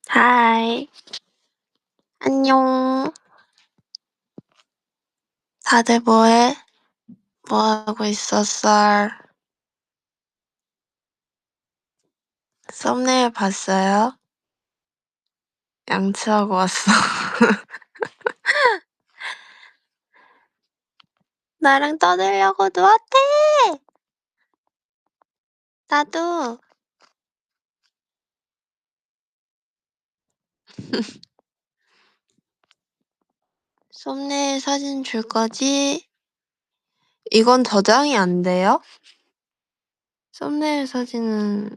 하이. 안녕. 다들 뭐해? 뭐하고 있었어? 썸네일 봤어요? 양치하고 왔어. 나랑 떠들려고 누웠대! 나도. 썸네일 사진 줄 거지? 이건 저장이 안 돼요? 썸네일 사진은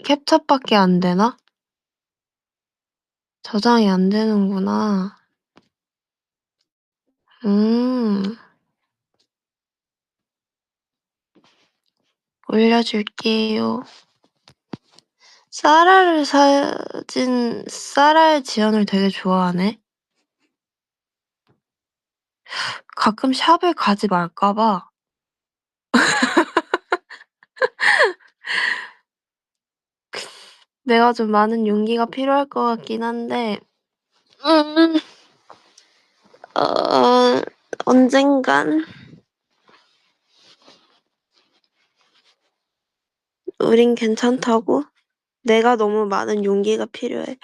캡처밖에 안 되나? 저장이 안 되는구나. 올려줄게요. 사라의 지연을 되게 좋아하네. 가끔 샵을 가지 말까 봐. 내가 좀 많은 용기가 필요할 것 같긴 한데, 음, 언젠간 우린 괜찮다고? 내가 너무 많은 용기가 필요해.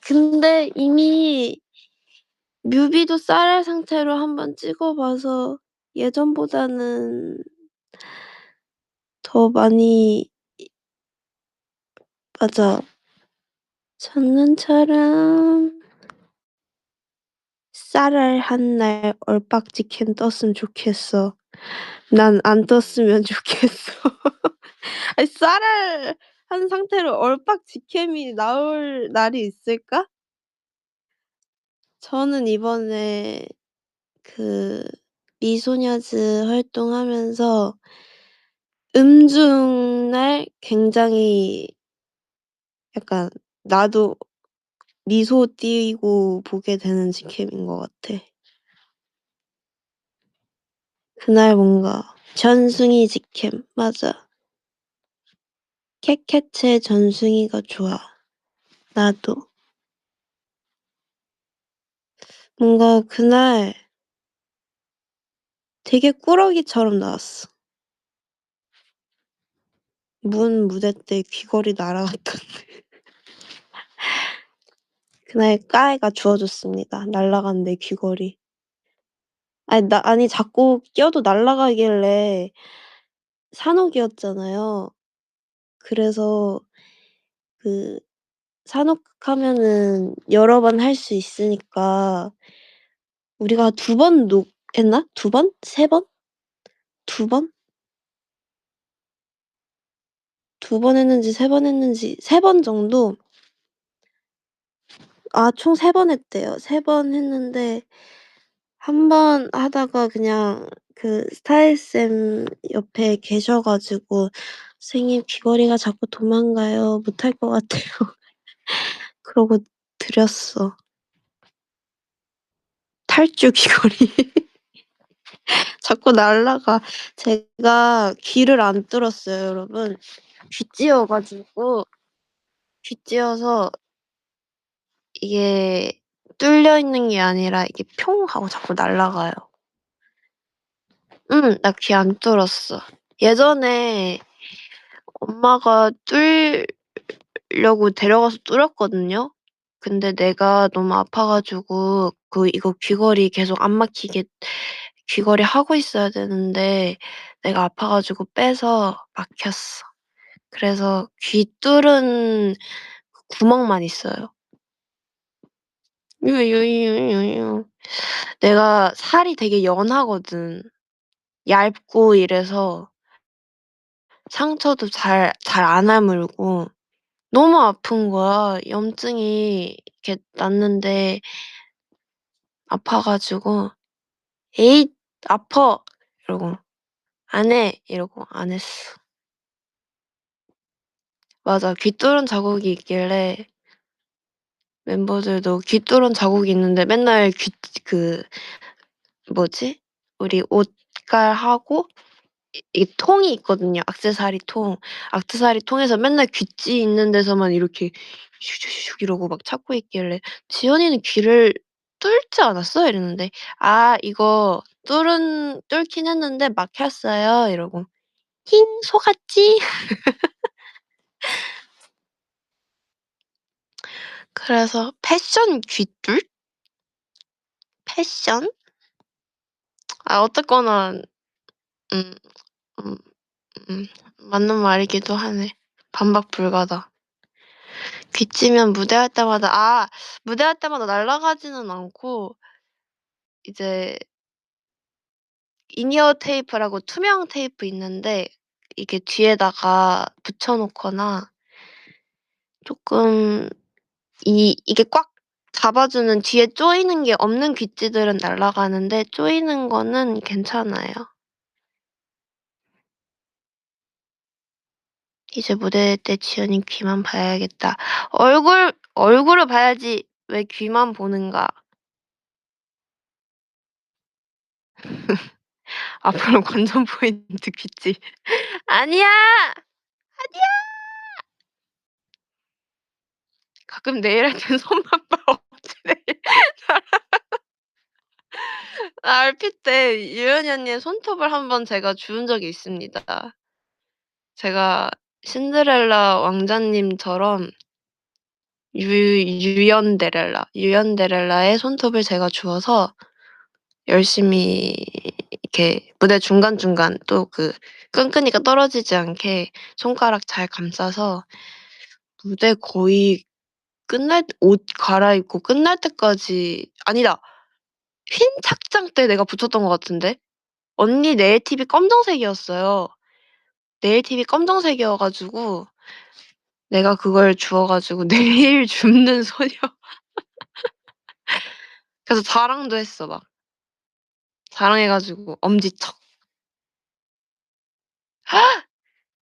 근데 이미 뮤비도 쌀알 상태로 한번 찍어봐서 예전보다는 더 많이, 맞아. 장난처럼 쌀알 한 날 얼빡지캠 떴으면 좋겠어. 난 안 떴으면 좋겠어. 쌀알 한 상태로 얼빡지캠이 나올 날이 있을까? 저는 이번에 그 미소녀즈 활동하면서 음중날 굉장히 약간 나도 미소 띄고 보게 되는 직캠인 것 같아. 그날 뭔가 전숭이 직캠, 맞아. 캣캣의 전숭이가 좋아. 나도. 뭔가 그날 되게 꾸러기처럼 나왔어. 문 무대 때 귀걸이 날아갔던데. 그날 까이가 주워줬습니다. 날아간 내 귀걸이. 아니 자꾸 껴도 날아가길래 산옥이었잖아요. 그래서 그 산옥하면은 여러 번 할 수 있으니까 우리가 2번 했나? 2번? 3번? 2번? 2번 했는지 3번 했는지 3번 정도? 총 3번 했대요. 3번 했는데 한 번 하다가 그냥 그 스타일쌤 옆에 계셔 가지고 "선생님 귀걸이가 자꾸 도망가요. 못할 것 같아요." 그러고 드렸어. 탈주 귀걸이. 자꾸 날아가. 제가 귀를 안 뚫었어요, 여러분. 귀 찧어서 이게 뚫려 있는 게 아니라 이게 평 하고 자꾸 날아가요. 나 귀 안 뚫었어. 예전에 엄마가 뚫려고 데려가서 뚫었거든요. 근데 내가 너무 아파 가지고 이거 귀걸이 계속 안 막히게 귀걸이 하고 있어야 되는데 내가 아파 가지고 빼서 막혔어. 그래서 귀 뚫은 구멍만 있어요. 유유유유유. 내가 살이 되게 연하거든. 얇고 이래서 상처도 잘 안 아물고 너무 아픈 거야. 염증이 이렇게 났는데 아파 가지고 "에잇 아파." 이러고 "안 해." 이러고 안 했어. 맞아. 귀 뚫은 자국이 있길래 멤버들도 귀 뚫은 자국이 있는데 맨날 뭐지? 우리 옷갈하고 이 통이 있거든요, 액세서리 통. 액세서리 통에서 맨날 귀찌 있는 데서만 이렇게 슉슉슉 이러고 막 찾고 있길래 "지연이는 귀를 뚫지 않았어?" 이랬는데 "아 이거 뚫긴 했는데 막혔어요." 이러고 "힝 속았지?" 그래서 패션 귀뚫? 패션? 어쨌거나 음 음 음 맞는 말이기도 하네. 반박 불가다. 귀찌면 무대할 때마다 날아가지는 않고 이제 인이어 테이프라고 투명 테이프 있는데 이게 뒤에다가 붙여 놓거나 쪼끔 이게 꽉 잡아주는 뒤에 조이는 게 없는 귀찌들은 날아가는데 조이는 거는 괜찮아요. 이제 무대 때 지연이 귀만 봐야겠다. 얼굴을 봐야지 왜 귀만 보는가. 앞으로 관전 포인트 귀찌. "아니야! 아니야!" 가끔 네일할 땐 손만 봐. 어찌 네일 RP 때 유연이 언니의 손톱을 한번 제가 주운 적이 있습니다. 제가 신데렐라 왕자님처럼 유연데렐라의 손톱을 제가 주워서 열심히 이렇게 무대 중간중간 또 끈끈이가 떨어지지 않게 손가락 잘 감싸서 무대 거의 끝날 옷 갈아입고 끝날 때까지 아니다. 흰 착장 때 내가 붙였던 것 같은데. 언니 네일팁이 검정색이었어요. 네일팁이 검정색이어 가지고 내가 그걸 주워 가지고 네일 줍는 소녀. 그래서 자랑도 했어 막. 자랑해 가지고 엄지척.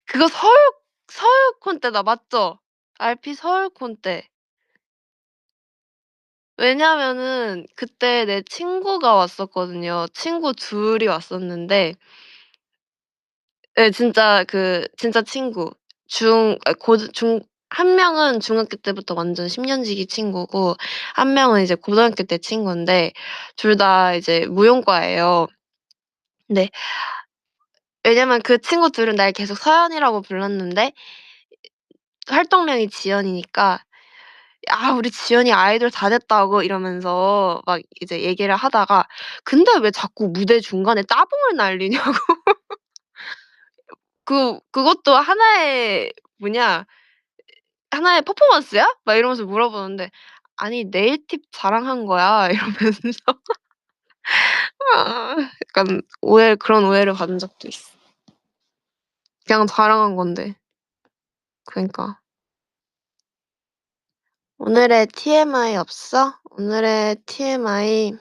그거 서울 콘 때다 맞죠? RP 서울 콘 때. 왜냐면은 그때 내 친구가 왔었거든요. 친구 둘이 왔었는데 예 진짜 친구. 중 아 고등 중 한 명은 중학교 때부터 완전 10 년지기 친구고 한 명은 이제 고등학교 때 친구인데 둘 다 이제 무용과예요. 근데 왜냐면 그 친구 둘은 날 계속 서연이라고 불렀는데 활동명이 지연이니까 "야 우리 지연이 아이돌 다 됐다고." 이러면서 막 이제 얘기를 하다가 "근데 왜 자꾸 무대 중간에 따봉을 날리냐."고 그것도 하나의 뭐냐 "하나의 퍼포먼스야?" 막 이러면서 물어보는데 "아니 네일팁 자랑한 거야." 이러면서 약간 그런 오해를 받은 적도 있어. 그냥 자랑한 건데. 그니까. 오늘의 TMI 없어? 오늘의 TMI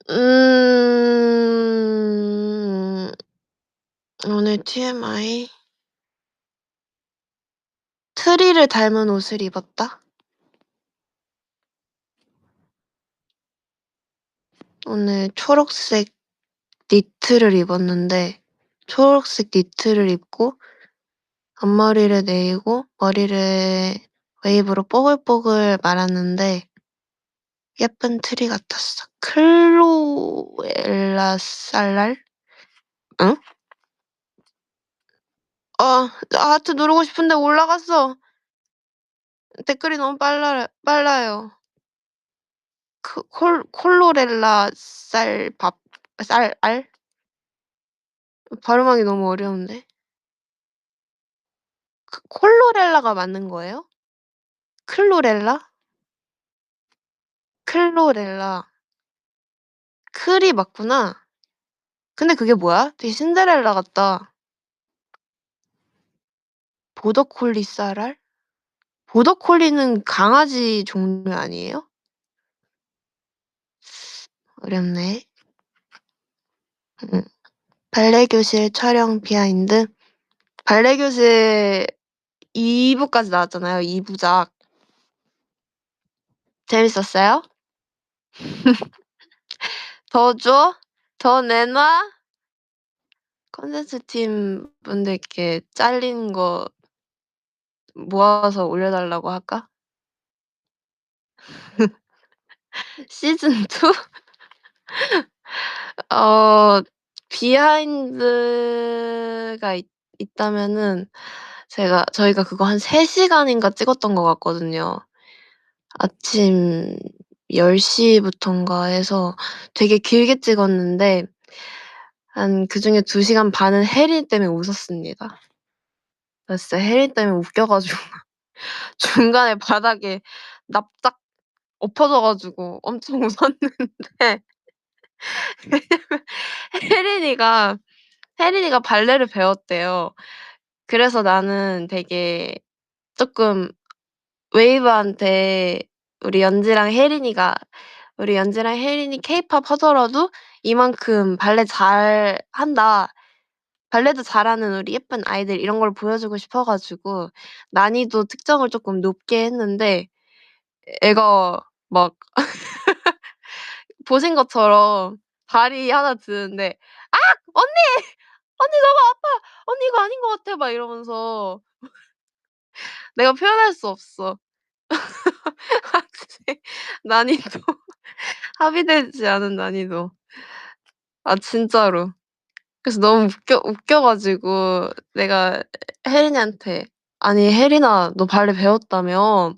음 오늘 TMI 트리를 닮은 옷을 입었다? 오늘 초록색 니트를 입었는데 초록색 니트를 입고 앞머리를 내리고 머리를 웨이브로 뽀글뽀글 말았는데 예쁜 트리 같았어. 클로엘라 살랄? 응? 하트 누르고 싶은데 올라갔어. 댓글이 너무 빨라요. 콜로렐라 쌀밥 쌀알? 발음하기 너무 어려운데. 콜로렐라가 맞는 거예요? 클로렐라? 클로렐라. 클이 맞구나. 근데 그게 뭐야? 되게 신데렐라 같다. 보더콜리 쌀알? 보더콜리는 강아지 종류 아니에요? 어렵네. 음. 발레 교실 촬영 비하인드. 발레 교실 2 부까지 나왔잖아요, 2 부작. 재밌었어요? 더 줘? 더 내놔? 콘텐츠 팀 분들께 잘린 거 모아서 올려 달라고 할까? 시즌 2? 어 비하인드가 있다면은 저희가 그거 한 3 시간인가 찍었던 것 같거든요. 아침 10 부턴가 해서 되게 길게 찍었는데 한 그중에 2 시간 반은 혜린 때문에 웃었습니다. 나 진짜 혜린 때문에 웃겨 가지고 중간에 바닥에 납작 엎어져 가지고 엄청 웃었는데 혜린이가 혜린이가 발레를 배웠대요. 그래서 나는 되게 쪼끔 웨이브한테 우리 연지랑 혜린이가 우리 연지랑 혜린이 케이팝 하더라도 이만큼 발레 잘한다. 발레도 잘하는 우리 예쁜 아이들 이런 걸 보여주고 싶어 가지고 난이도 특정을 쪼끔 높게 했는데 애가 막 보신 것처럼 다리 하나 드는데 "악! 언니! 언니 너무 아파. 언니 이거 아닌 것 같아." 막 이러면서 내가 표현할 수 없어. 아직 난이도 합의되지 않은 난이도. 아 진짜로. 그래서 너무 웃겨 가지고 내가 혜린이한테 "아니 혜린아 너 발레 배웠다며?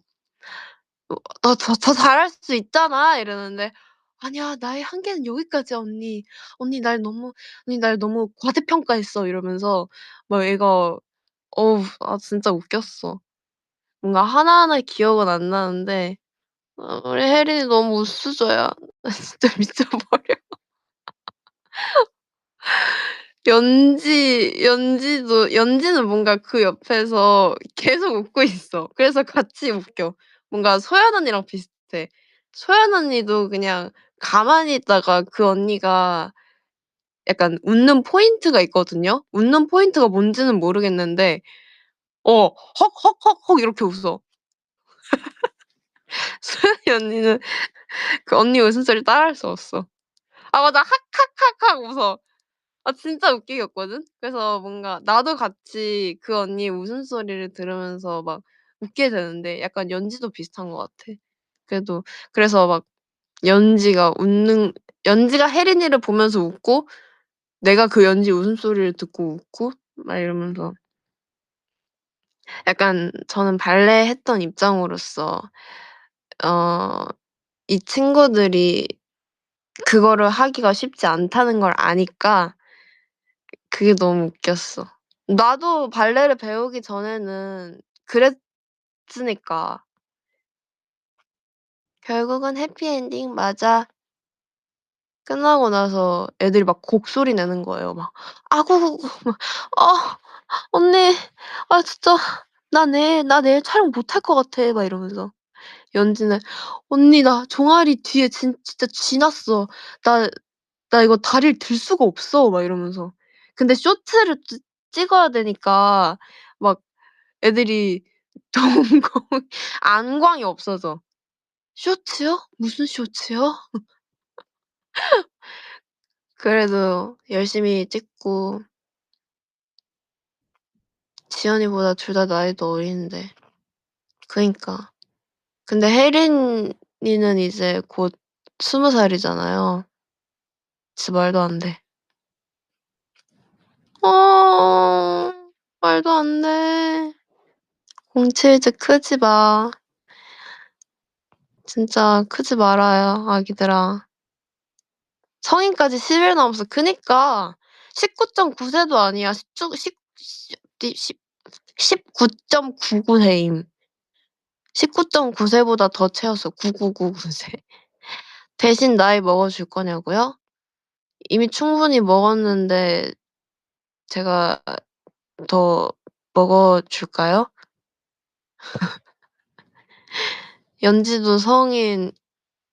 너 더 잘할 수 있잖아." 이러는데 "아니야. 나의 한계는 여기까지야 언니. 언니 날 너무 과대평가했어." 이러면서 막 얘가 어우 진짜 웃겼어. 뭔가 하나하나 기억은 안 나는데 우리 혜린이 너무 우수저야. 나 진짜 미쳐버려. 연지는 뭔가 그 옆에서 계속 웃고 있어. 그래서 같이 웃겨. 뭔가 소연 언니랑 비슷해. 소연 언니도 그냥 가만히 있다가 그 언니가 약간 웃는 포인트가 있거든요. 웃는 포인트가 뭔지는 모르겠는데 헉헉헉헉 이렇게 웃어. 소연이 언니는 그 언니 웃음소리를 따라할 수 없어. 아 맞아. "학학학학." 웃어. 아 진짜 웃기게 웃거든. 그래서 뭔가 나도 같이 그 언니의 웃음소리를 들으면서 막 웃게 되는데 약간 연지도 비슷한 것 같아. 그래도 그래서 막 연지가 웃는 연지가 혜린이를 보면서 웃고 내가 그 연지 웃음소리를 듣고 웃고 막 이러면서 약간 저는 발레 했던 입장으로서 어 이 친구들이 그거를 하기가 쉽지 않다는 걸 아니까 그게 너무 웃겼어. 나도 발레를 배우기 전에는 그랬으니까. "결국은 해피엔딩 맞아." 끝나고 나서 애들이 막 곡소리 내는 거예요. 막 "아구구구." 막 "아 언니 진짜 나 내일 촬영 못할 것 같아." 막 이러면서. 연지는 "언니 나 종아리 뒤에 진짜 쥐 났어. 나 이거 다리를 들 수가 없어." 막 이러면서. 근데 쇼트를 찍어야 되니까 막 애들이 동공 안광이 없어져. "쇼츠요? 무슨 쇼츠요?" 그래도 열심히 찍고 지연이보다 둘 다 나이도 어린데. 그니까. 근데 혜린이는 이제 곧 20 살이잖아요. 진짜 말도 안 돼. 어 말도 안 돼. 07 이제 크지 마. 진짜 크지 말아요, 아기들아. 성인까지 10일 남았어. 그니까 19.9 세도 아니야. 19.99 세임. 19.9 세보다 더 채웠어. 9999 세. 대신 나이 먹어 줄 거냐고요? 이미 충분히 먹었는데 제가 더 먹어 줄까요? 연지도 성인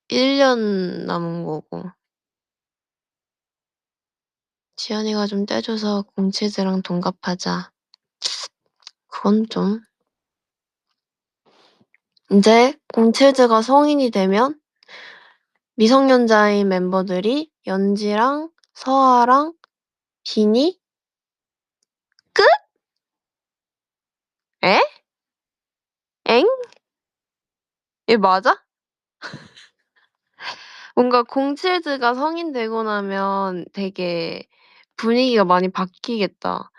1년 남은 거고. 지연이가 좀 떼 줘서 공치즈랑 동갑하자. 그건 좀. 인제 공치즈가 성인이 되면 미성년자인 멤버들이 연지랑 서아랑 비니 끝? 에? 얘 맞아? 뭔가 07즈가 성인 되고 나면 되게 분위기가 많이 바뀌겠다.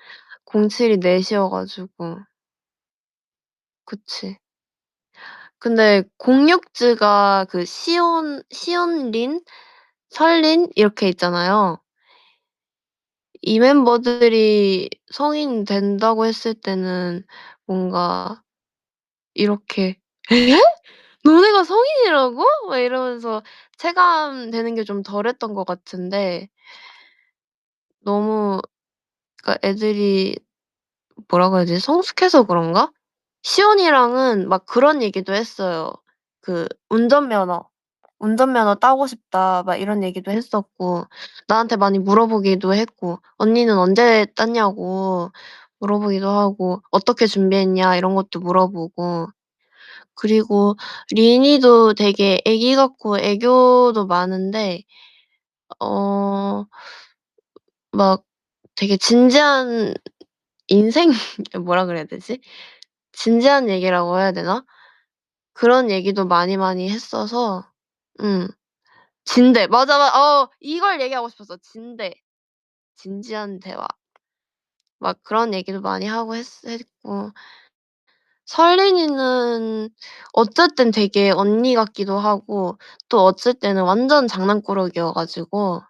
07이 넷이어 가지고. 그치. 근데 06즈가 그 시온린, 설린 이렇게 있잖아요. 이 멤버들이 성인 된다고 했을 때는 뭔가 이렇게 "에? 너네가 성인이라고?" 막 이러면서 체감되는 게 좀 덜했던 것 같은데 너무 그러니까 애들이 뭐라고 해야 되지? 성숙해서 그런가? 시온이랑은 막 그런 얘기도 했어요. 그 운전면허 따고 싶다." 막 이런 얘기도 했었고 나한테 많이 물어보기도 했고 "언니는 언제 땄냐."고 물어보기도 하고 "어떻게 준비했냐." 이런 것도 물어보고 그리고 린이도 되게 애기 같고 애교도 많은데 어 막 되게 진지한 인생 뭐라 그래야 되지? 진지한 얘기라고 해야 되나? 그런 얘기도 많이 했어서 음. 진대. 맞아, 이걸 얘기하고 싶었어. 진대. 진지한 대화. 막 그런 얘기도 많이 하고 했고 설린이는 어쩔 땐 되게 언니 같기도 하고 또 어쩔 때는 완전 장난꾸러기여 가지고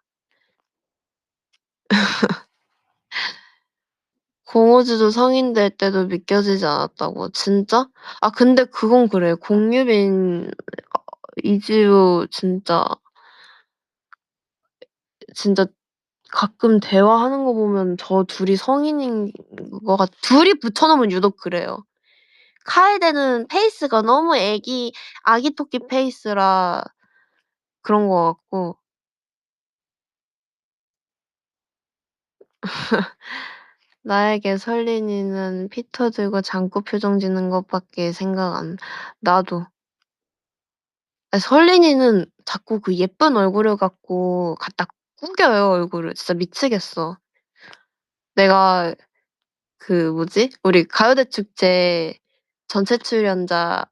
공호즈도 성인 될 때도 믿겨지지 않았다고. 진짜? 아 근데 그건 그래. 공유빈 이즈유 진짜 가끔 대화하는 거 보면 저 둘이 성인인 것 둘이 붙여 놓으면 유독 그래요. 카에데는 페이스가 너무 아기 토끼 페이스라 그런 것 같고 나에게 설린이는 피터 들고 장구 표정 짓는 것밖에 생각 안 나도. 설린이는 자꾸 그 예쁜 얼굴을 갖고 갖다 구겨요, 얼굴을. 진짜 미치겠어. 내가 그 뭐지? 우리 가요대 축제 전체 출연자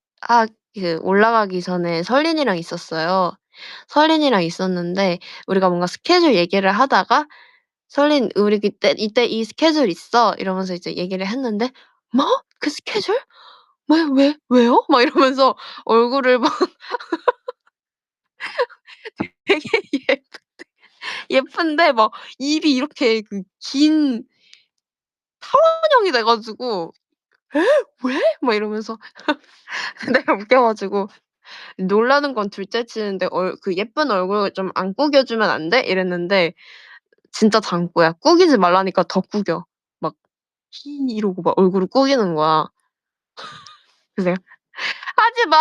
올라가기 전에 설린이랑 있었어요. 설린이랑 있었는데 우리가 뭔가 스케줄 얘기를 하다가 "설린 우리 이때 이 스케줄 있어." 이러면서 이제 얘기를 했는데 "뭐? 그 스케줄? 왜요?" 막 이러면서 얼굴을 막 되게 예쁜데 막 입이 이렇게 그 긴 타원형이 돼 가지고 "에? 왜?" 막 이러면서 내가 웃겨 가지고 놀라는 건 둘째치는데 그 "예쁜 얼굴 좀 안 구겨 주면 안 돼?" 이랬는데 진짜 장구야. 구기지 말라니까 더 구겨. 막 "히." 이러고 막 얼굴을 구기는 거야. 그래서 내가 "하지 마.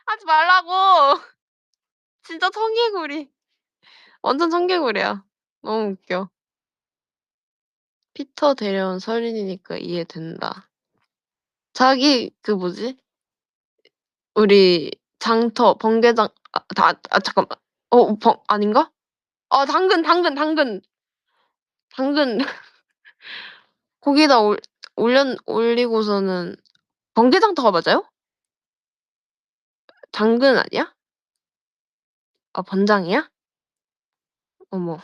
하지 말라고." 진짜 청개구리. 완전 청개구리야. 너무 웃겨. 피터 데려온 설린이니까 이해된다. 자기 그 뭐지? 우리 장터 번개장 잠깐만. 아닌가? 당근 거기다 올리고서는 번개장터가 맞아요? 당근 아니야? 아 번장이야? 어머.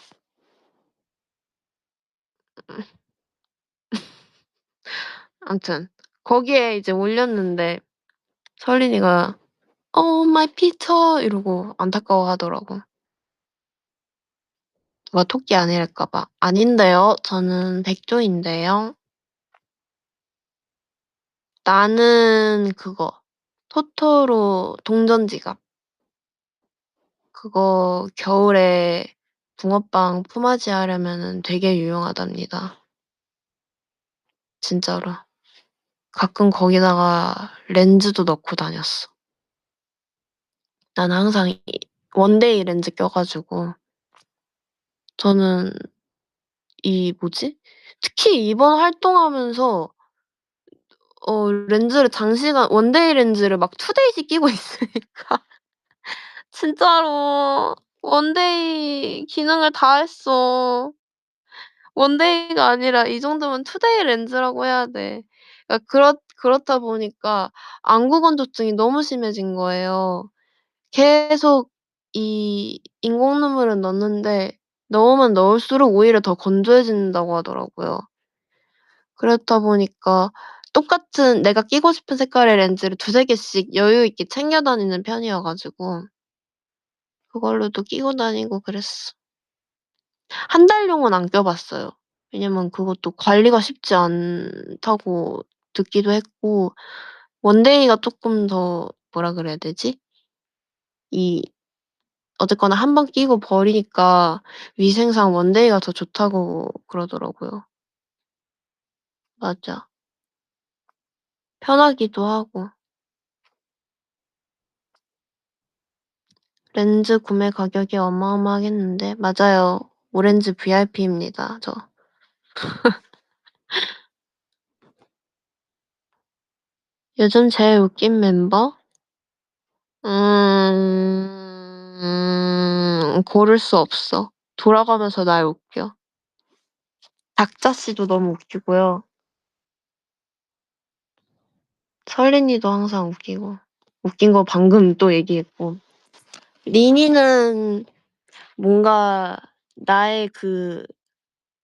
아무튼 거기에 이제 올렸는데 설린이가 "Oh my Peter." 이러고 안타까워하더라고. 누가 토끼 아니랄까 봐. "아닌데요. 저는 백조인데요." 나는 그거 토토로 동전 지갑. 그거 겨울에 붕어빵 품앗이 하려면은 되게 유용하답니다. 진짜로. 가끔 거기다가 렌즈도 넣고 다녔어. 나는 항상 원데이 렌즈 껴 가지고 저는 이 뭐지? 특히 이번 활동하면서 렌즈를 장시간 원데이 렌즈를 막 2데이씩 끼고 있으니까 진짜로 원데이 기능을 다 했어. 원데이가 아니라 이 정도면 투데이 렌즈라고 해야 돼. 그러니까 그렇다 보니까 안구 건조증이 너무 심해진 거예요. 계속 이 인공 눈물을 넣는데 넣으면 넣을수록 오히려 더 건조해진다고 하더라고요. 그렇다 보니까 똑같은 내가 끼고 싶은 색깔의 렌즈를 두세 개씩 여유 있게 챙겨 다니는 편이어 가지고 그걸로도 끼고 다니고 그랬어. 한 달용은 안 껴 봤어요. 왜냐면 그것도 관리가 쉽지 않다고 듣기도 했고 원데이가 쪼끔 더 뭐라 그래야 되지? 이 어쨌거나 한 번 끼고 버리니까 위생상 원데이가 더 좋다고 그러더라고요. 맞아. 편하기도 하고. 렌즈 구매 가격이 어마어마하겠는데 맞아요. 오렌지 VIP입니다 저. 요즘 제일 웃긴 멤버? 고를 수 없어. 돌아가면서 날 웃겨. 작자 씨도 너무 웃기고요. 설린이도 항상 웃기고. 웃긴 거 방금 또 얘기했고. 리니는 뭔가 나의 그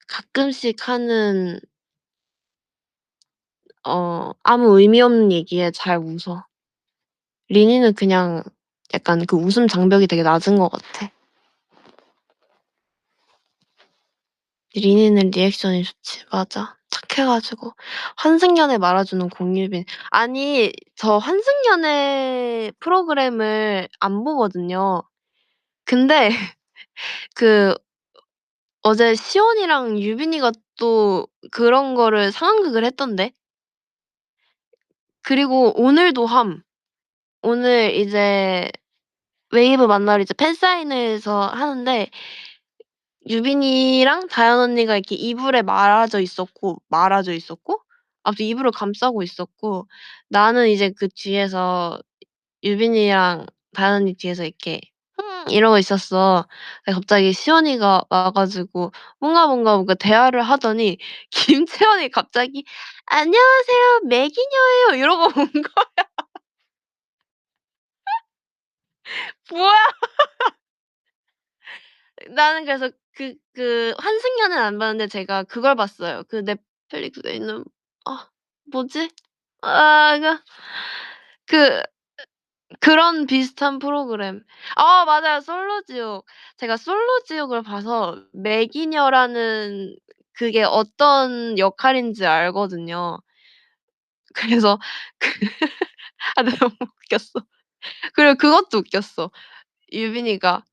가끔씩 하는 아무 의미 없는 얘기에 잘 웃어. 리니는 그냥 약간 그 웃음 장벽이 되게 낮은 것 같아. 리니는 리액션이 좋지. 맞아. 착해 가지고. 환승연애 말아주는 공유빈. 아니 저 환승연애 프로그램을 안 보거든요. 근데 그 어제 시온이랑 유빈이가 또 그런 거를 상황극을 했던데. 그리고 오늘도 함. 오늘 이제 웨이브 만나러 이제 팬사인회에서 하는데 유빈이랑 다현 언니가 이렇게 이불에 말아져 있었고 아무튼 이불을 감싸고 있었고 나는 이제 그 뒤에서 유빈이랑 다현 언니 뒤에서 이렇게 이러고 있었어. 근데 갑자기 시연이가 와 가지고 뭔가 대화를 하더니 김채원이 갑자기 "안녕하세요. 맥이녀예요." 이러고 온 거야. 뭐야? 나는 그래서 환승연애는 안 봤는데 제가 그걸 봤어요. 그 넷플릭스에 있는 뭐지? 아 그 그런 비슷한 프로그램. 맞아요. 솔로지옥. 제가 솔로지옥을 봐서 매기녀라는 그게 어떤 역할인지 알거든요. 그래서 그 너무 웃겼어. 그리고 그것도 웃겼어. 유빈이가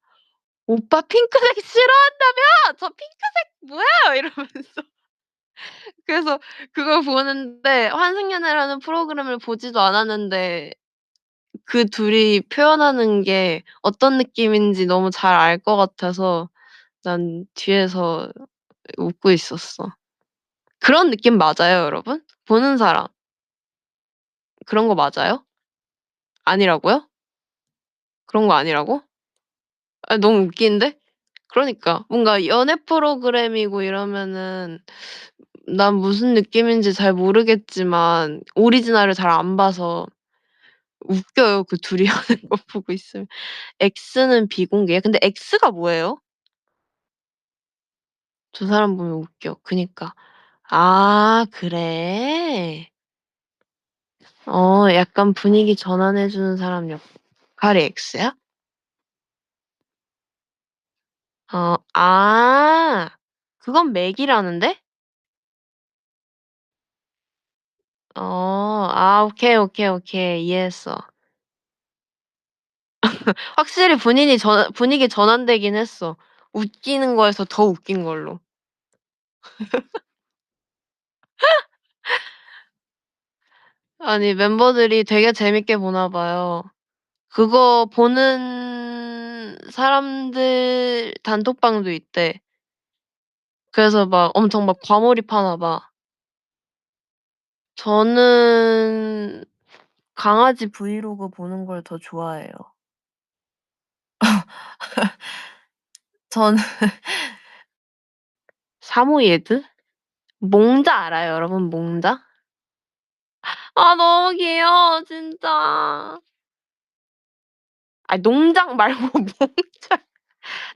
"오빠 핑크색 싫어한다며? 저 핑크색 뭐야?" 이러면서. 그래서 그걸 보는데 환승연애라는 프로그램을 보지도 않았는데 그 둘이 표현하는 게 어떤 느낌인지 너무 잘 알 것 같아서 난 뒤에서 웃고 있었어. 그런 느낌 맞아요, 여러분? 보는 사람 그런 거 맞아요? 아니라고요? 그런 거 아니라고? 너무 웃긴데? 그러니까 뭔가 연애 프로그램이고 이러면은 난 무슨 느낌인지 잘 모르겠지만 오리지널을 잘 안 봐서 웃겨요, 그 둘이 하는 거 보고 있으면. X는 비공개야? 근데 X가 뭐예요? 두 사람 보면 웃겨. 그니까. 아 그래? 약간 분위기 전환해 주는 사람 역할이 X야? 그건 맥이라는데? 오케이. 이해했어. 확실히 분위기 전환되긴 했어. 웃기는 거에서 더 웃긴 걸로. 아니 멤버들이 되게 재밌게 보나 봐요. 그거 보는 사람들 단톡방도 있대. 그래서 막 엄청 막 과몰입하나 봐. 저는 강아지 브이로그 보는 걸 더 좋아해요. 저는 사모예드? 몽자 알아요 여러분 몽자? 아 너무 귀여워 진짜. 아니 농장 말고 몽자.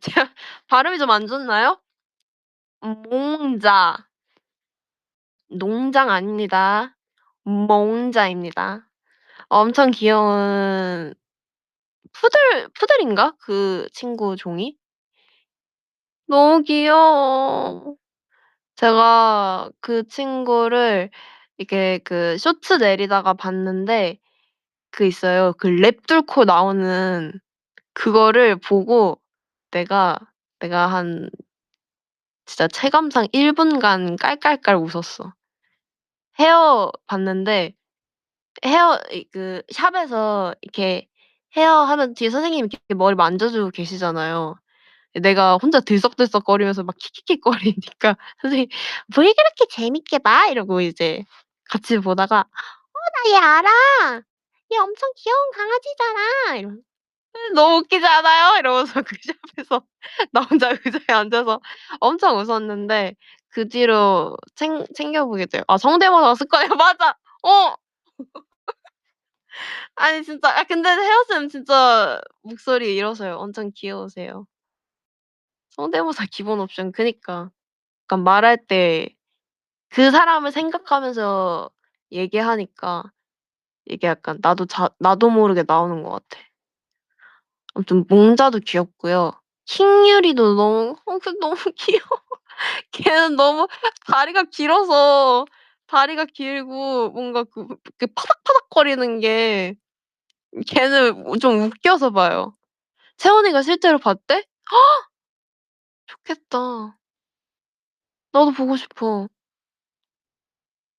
제가 발음이 좀 안 좋나요? 몽자. 농장 아닙니다. 몽자입니다. 엄청 귀여운 푸들인가? 그 친구 종이? 너무 귀여워. 제가 그 친구를 이렇게 그 쇼츠 내리다가 봤는데 그 있어요. 그 랩 뚫고 나오는 그거를 보고 내가 내가 한 진짜 체감상 1 분간 깔깔깔 웃었어. 헤어 봤는데 헤어 그 샵에서 이렇게 헤어 하면 뒤에 선생님이 이렇게 머리 만져 주고 계시잖아요. 내가 혼자 들썩들썩거리면서 막 킥킥킥거리니까 선생님이 "뭘 그렇게 재밌게 봐?" 이러고 이제 같이 보다가 "나 얘 알아. 얘 엄청 귀여운 강아지잖아." 이러면 "너무 웃기지 않아요?" 이러면서 그 샵에서 나 혼자 의자에 앉아서 엄청 웃었는데 그 뒤로 챙겨 보게 돼요. 아 성대모사 습관이 맞아. 어. 아니 진짜 근데 혜영 쌤 진짜 목소리 이러세요. 엄청 귀여우세요. 성대모사 기본 옵션 그니까. 약간 말할 때 그 사람을 생각하면서 얘기하니까 이게 약간 나도 모르게 나오는 것 같아. 아무튼 몽자도 귀엽고요. 킹유리도 너무 너무 귀여워. 걔는 너무 다리가 길어서 다리가 길고 뭔가 그 파닥파닥거리는 게 걔는 좀 웃겨서 봐요. 채원이가 실제로 봤대? 좋겠다. 나도 보고 싶어.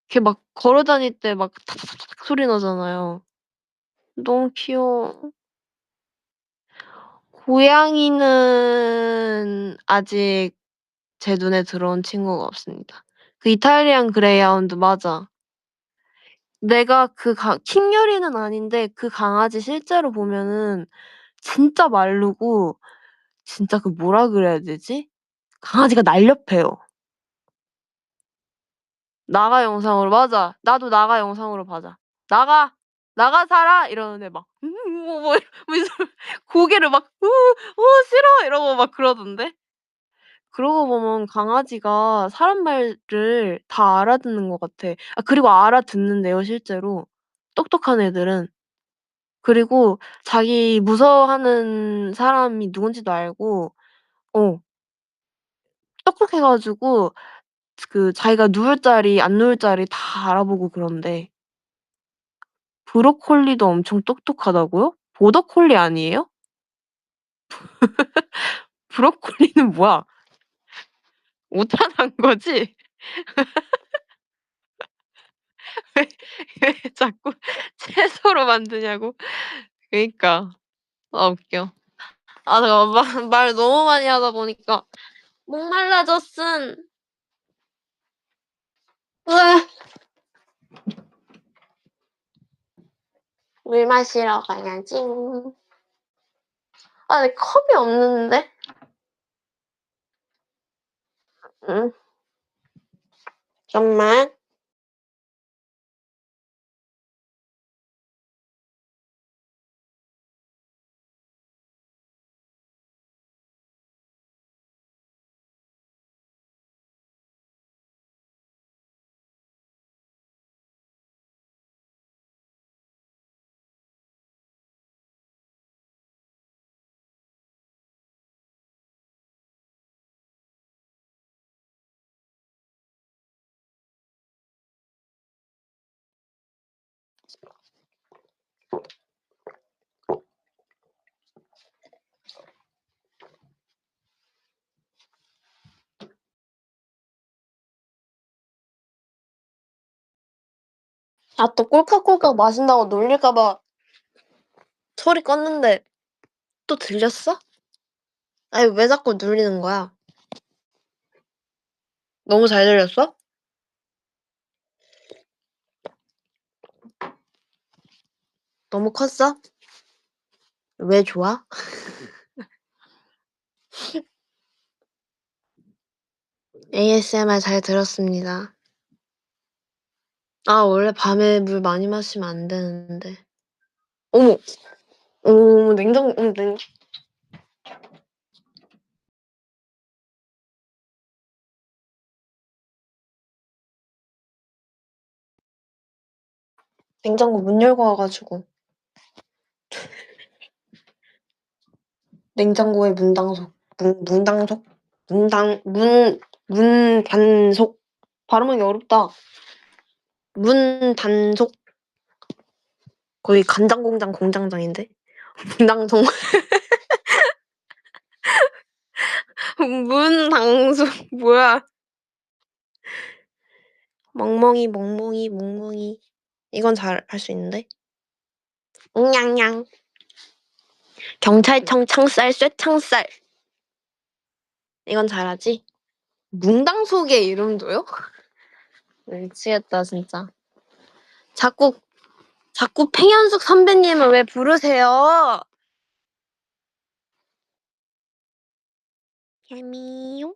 걔 막 걸어 다닐 때 막 타다다닥 소리 나잖아요. 너무 귀여워. 고양이는 아직 제 눈에 들어온 친구가 없습니다. 그 이탈리안 그레이하운드 맞아. 내가 그 킹유리는 아닌데 그 강아지 실제로 보면은 진짜 마르고 진짜 그 뭐라 그래야 되지? 강아지가 날렵해요. 나가 영상으로 맞아. 나도 나가 영상으로 봐자. "나가. 나가 살아." 이러는데 막 뭐 이러면서 고개를 막 싫어." 이러고 막 그러던데. 그러고 보면 강아지가 사람 말을 다 알아듣는 것 같아. 아 그리고 알아듣는데요 실제로, 똑똑한 애들은. 그리고 자기 무서워하는 사람이 누군지도 알고 어 똑똑해 가지고 그 자기가 누울 자리 안 누울 자리 다 알아보고 그런대. 브로콜리도 엄청 똑똑하다고요? 보더콜리 아니에요? 브로콜리는 뭐야? 오타난 거지? 왜 왜 자꾸 채소로 만드냐고. 그니까. 아 웃겨. 아 제가 말 너무 많이 하다 보니까 목말라졌음. 으아. 물 마시러 가야지. 아 내 컵이 없는데. 응. 잠깐만. 아 또 꼴깍꼴깍 마신다고 놀릴까 봐 소리 껐는데 또 들렸어? 아니 왜 자꾸 눌리는 거야? 너무 잘 들렸어? 너무 컸어? 왜 좋아? ASMR 잘 들었습니다. 아 원래 밤에 물 많이 마시면 안 되는데. 어머. 어머 냉장 냉장고 문 열고 와 가지고 냉장고에 문단속 문단속 문단 문 문단속 발음하기 어렵다. 문단속 거의 간장 공장 공장장인데. 문당속 문당속 뭐야. 멍멍이, 멍멍이, 멍멍이. 이건 잘 할 수 있는데. 냥냥. 경찰청 창살 쇠창살. 이건 잘하지? 문당속의 이름도요? 미치겠다 진짜. 자꾸 자꾸 팽현숙 선배님을 왜 부르세요? 개미용?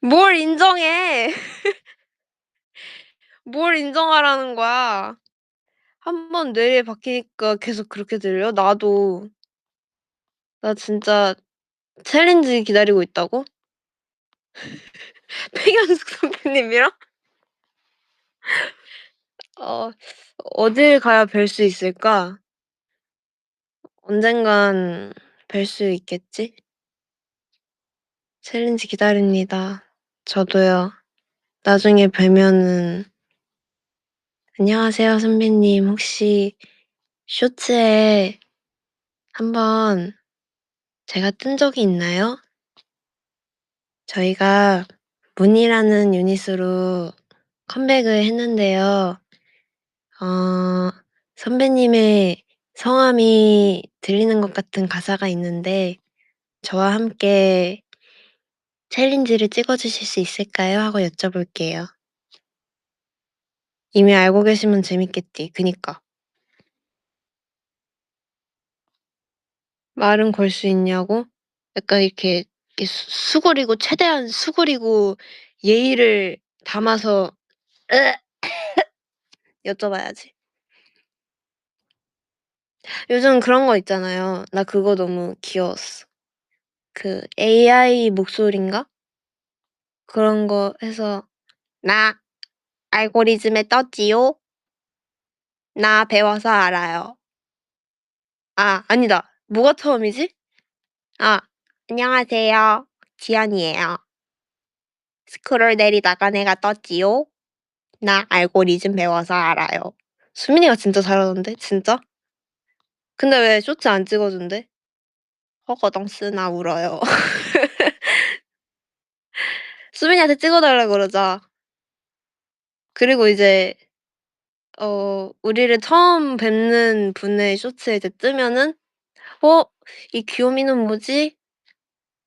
뭘 인정해. 뭘 인정하라는 거야. 한 번 뇌리에 박히니까 계속 그렇게 들려? 나도. 나 진짜 챌린지 기다리고 있다고? 팽현숙 선배님이랑? 어 어딜 가야 뵐 수 있을까? 언젠간 뵐 수 있겠지? 챌린지 기다립니다. 저도요. 나중에 뵈면은 "안녕하세요 선배님. 혹시 쇼츠에 한번 제가 뜬 적이 있나요? 저희가 문이라는 유닛으로 컴백을 했는데요. 어 선배님의 성함이 들리는 것 같은 가사가 있는데 저와 함께 챌린지를 찍어 주실 수 있을까요?" 하고 여쭤볼게요. 이미 알고 계시면 재밌겠지. 그니까. 말은 걸 수 있냐고? 약간 이렇게 수그리고 최대한 수그리고 예의를 담아서 여쭤봐야지. 요즘 그런 거 있잖아요. 나 그거 너무 귀여웠어. 그 AI 목소리인가? 그런 거 해서 "나 알고리즘에 떴지요. 나 배워서 알아요." 아 아니다. 뭐가 처음이지? 아 "안녕하세요. 지연이에요. 스크롤 내리다가 내가 떴지요. 나 알고리즘 배워서 알아요." 수민이가 진짜 잘하던데 진짜? 근데 왜 쇼츠 안 찍어 준대? "허거덩 쓰나 울어요." 수민이한테 찍어 달라 그러자. 그리고 이제 우리를 처음 뵙는 분의 쇼츠에 이제 뜨면은 '어 이 귀요미는 뭐지?'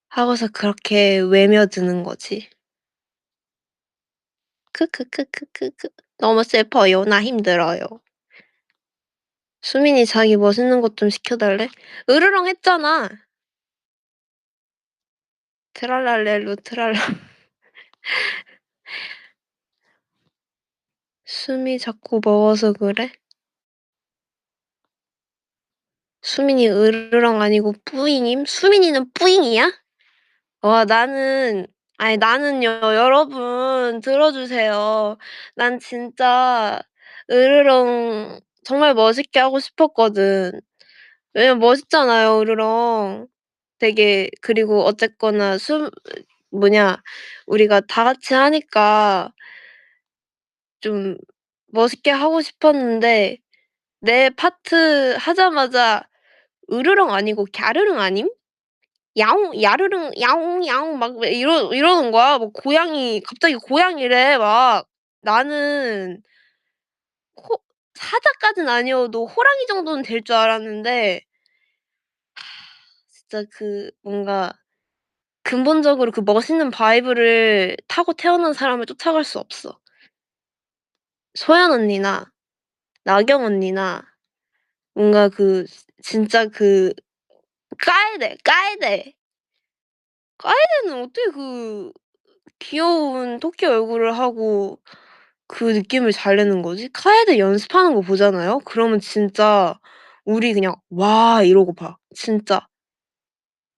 하고서 그렇게 외며드는 거지. 크크크크크크. 너무 슬퍼요. 나 힘들어요. 수민이 자기 멋있는 것 좀 시켜 달래? 으르렁 했잖아. 트랄랄렐로 트랄라. 숨이 자꾸 먹어서 그래? 수민이 으르렁 아니고 뿌잉임? 수민이는 뿌잉이야? 와 나는 아니 나는요 여러분 들어 주세요. 난 진짜 으르렁 정말 멋있게 하고 싶었거든. 왜냐면 멋있잖아요 으르렁. 되게 그리고 어쨌거나 뭐냐 우리가 다 같이 하니까 좀 멋있게 하고 싶었는데 내 파트 하자마자 으르렁 아니고 갸르릉 아님? 야옹 야르릉 야옹 야옹 막 왜 이러는 거야. 뭐 고양이 갑자기 고양이래 막. 나는 호 사자까진 아니어도 호랑이 정도는 될 줄 알았는데 진짜 그 뭔가 근본적으로 그 멋있는 바이브를 타고 태어난 사람을 쫓아갈 수 없어. 소연 언니나 나경 언니나 뭔가 그 진짜 그 까야 돼, 까야 돼. 까에데는 어떻게 귀여운 토끼 얼굴을 하고 그 느낌을 잘 내는 거지? 카에데 연습하는 거 보잖아요? 그러면 진짜 우리 그냥 "와." 이러고 봐. 진짜.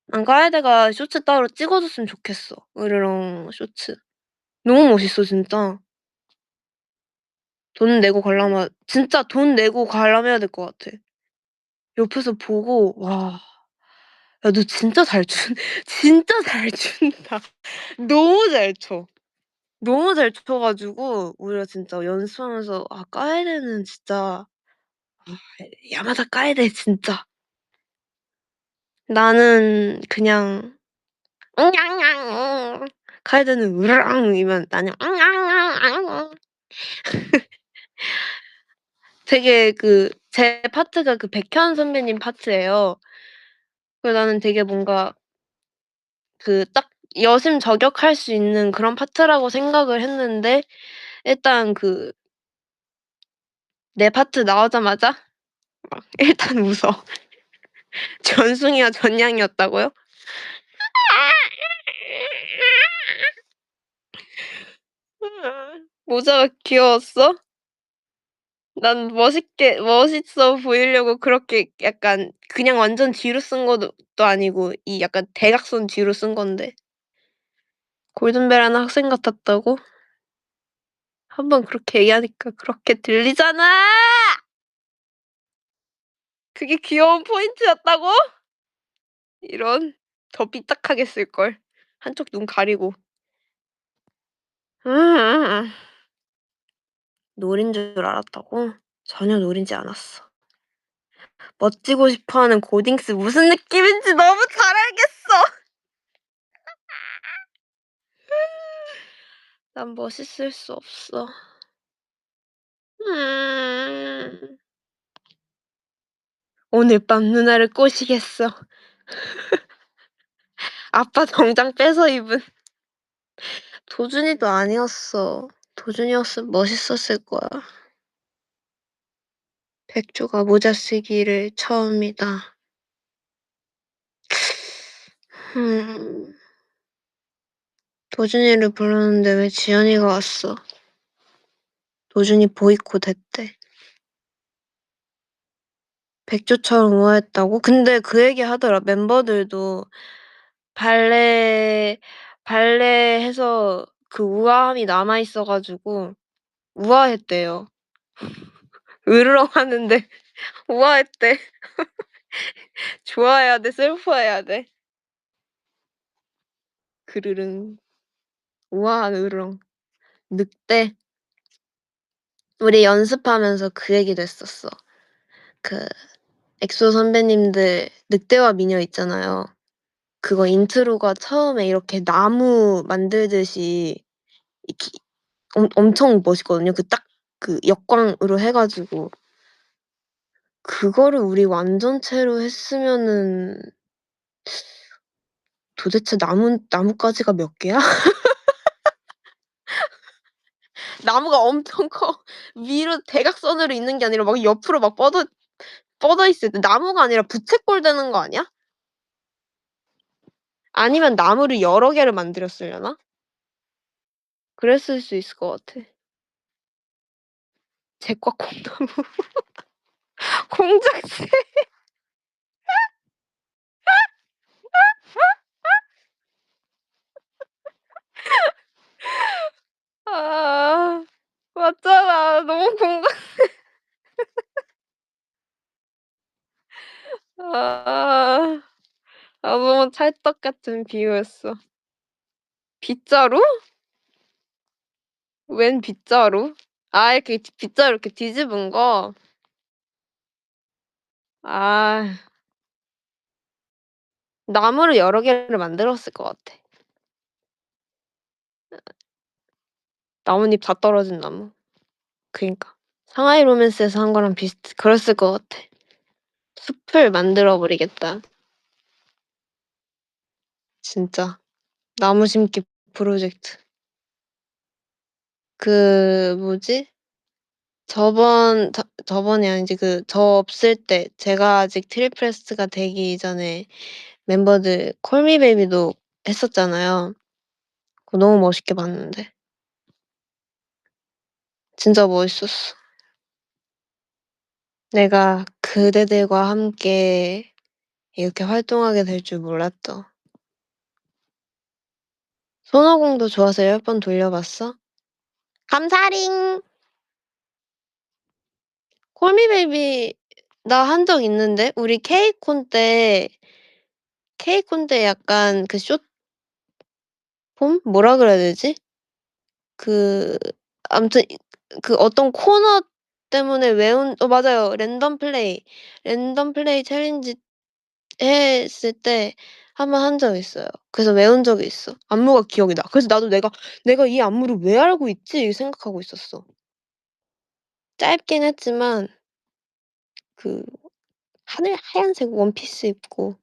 난 까에데가 쇼츠 따로 찍어 줬으면 좋겠어, 으르렁 쇼츠. 너무 멋있어 진짜. 돈 내고 관람하 진짜 돈 내고 관람해야 될 것 같아. 옆에서 보고 '와. 야 너 진짜 잘 춘 진짜 잘 춘다.' 너무 잘 춰. 너무 잘 춰 가지고 우리가 진짜 연습하면서 '아 까에데는 진짜 아 야마다 까에데 진짜.' 나는 그냥 "응냥냥 카에데는 으르렁이면 나는 응냥냥." 되게 제 파트가 백현 선배님 파트예요. 그래서 나는 되게 뭔가 딱 여심저격할 수 있는 그런 파트라고 생각을 했는데 일단 내 파트 나오자마자 막 일단 웃어. 전승이와 전냥이었다고요? 모자가 귀여웠어? 난 멋있어 보이려고 그렇게 약간 그냥 완전 뒤로 쓴 것도 아니고 이 약간 대각선 뒤로 쓴 건데. 골든벨 하는 학생 같았다고? 한 번 그렇게 얘기하니까 그렇게 들리잖아! 그게 귀여운 포인트였다고? 이런. 더 삐딱하게 쓸걸. 한쪽 눈 가리고. 노린 줄 알았다고? 전혀 노리지 않았어. 멋지고 싶어 하는 고딩스 무슨 느낌인지 너무 잘 알겠어. 난 멋있을 수 없어. 음. 오늘 밤 누나를 꼬시겠어. 아빠 정장 뺏어 입은 도준이도 아니었어. 도준이었으면 멋있었을 거야. 백조가 모자 쓰기를 처음이다. 음. 도준이를 불렀는데 왜 지연이가 왔어? 도준이 보이콧 했대. 백조처럼 우아했다고? 근데 그 얘기 하더라. 멤버들도 발레 발레해서 우아함이 남아 있어 가지고 우아했대요. 으르렁 하는데 우아했대. 좋아해야 돼, 슬퍼해야 돼? 그르릉. 우아한 으르렁. 늑대. 우리 연습하면서 그 얘기도 했었어. 그 엑소 선배님들 늑대와 미녀 있잖아요. 그거 인트로가 처음에 이렇게 나무 만들듯이 이렇게 엄청 멋있거든요. 딱 역광으로 해 가지고. 그거를 우리 완전체로 했으면은 도대체 나뭇가지가 몇 개야? 나무가 엄청 커. 위로 대각선으로 있는 게 아니라 막 옆으로 막 뻗어 있을 때 나무가 아니라 부채꼴 되는 거 아니야? 아니면 나무를 여러 개를 만들었으려나? 그랬을 수 있을 것 같아. 잭과 콩나무. 콩작새. 아 맞잖아. 너무 공감 아. 너무 찰떡 같은 비유였어. 빗자루? 웬 빗자루? 이렇게 빗자루 이렇게 뒤집은 거? 아. 나무를 여러 개를 만들었을 것 같아. 나뭇잎 다 떨어진 나무. 그니까. 상하이 로맨스에서 한 거랑 그랬을 것 같아. 숲을 만들어 버리겠다. 진짜. 나무 심기 프로젝트. 뭐지? 저번이 아니지 저 없을 때 제가 아직 트리플스가 되기 이전에 멤버들 콜미 베이비도 했었잖아요. 그거 너무 멋있게 봤는데. 진짜 멋있었어. 내가 그대들과 함께 이렇게 활동하게 될 줄 몰랐다. 손오공도 좋아서 10번 돌려봤어? 감사링. 콜미 베이비 나 한 적 있는데 우리 케이콘 때 약간 그 숏폼? 뭐라 그래야 되지? 그 아무튼 그 어떤 코너 때문에 외운 맞아요. 랜덤 플레이 챌린지 했을 때 한 번 한 적 있어요. 그래서 외운 적이 있어. 안무가 기억이 나. 그래서 나도 '내가 이 안무를 왜 알고 있지?' 생각하고 있었어. 짧긴 했지만 그 하늘 하얀색 원피스 입고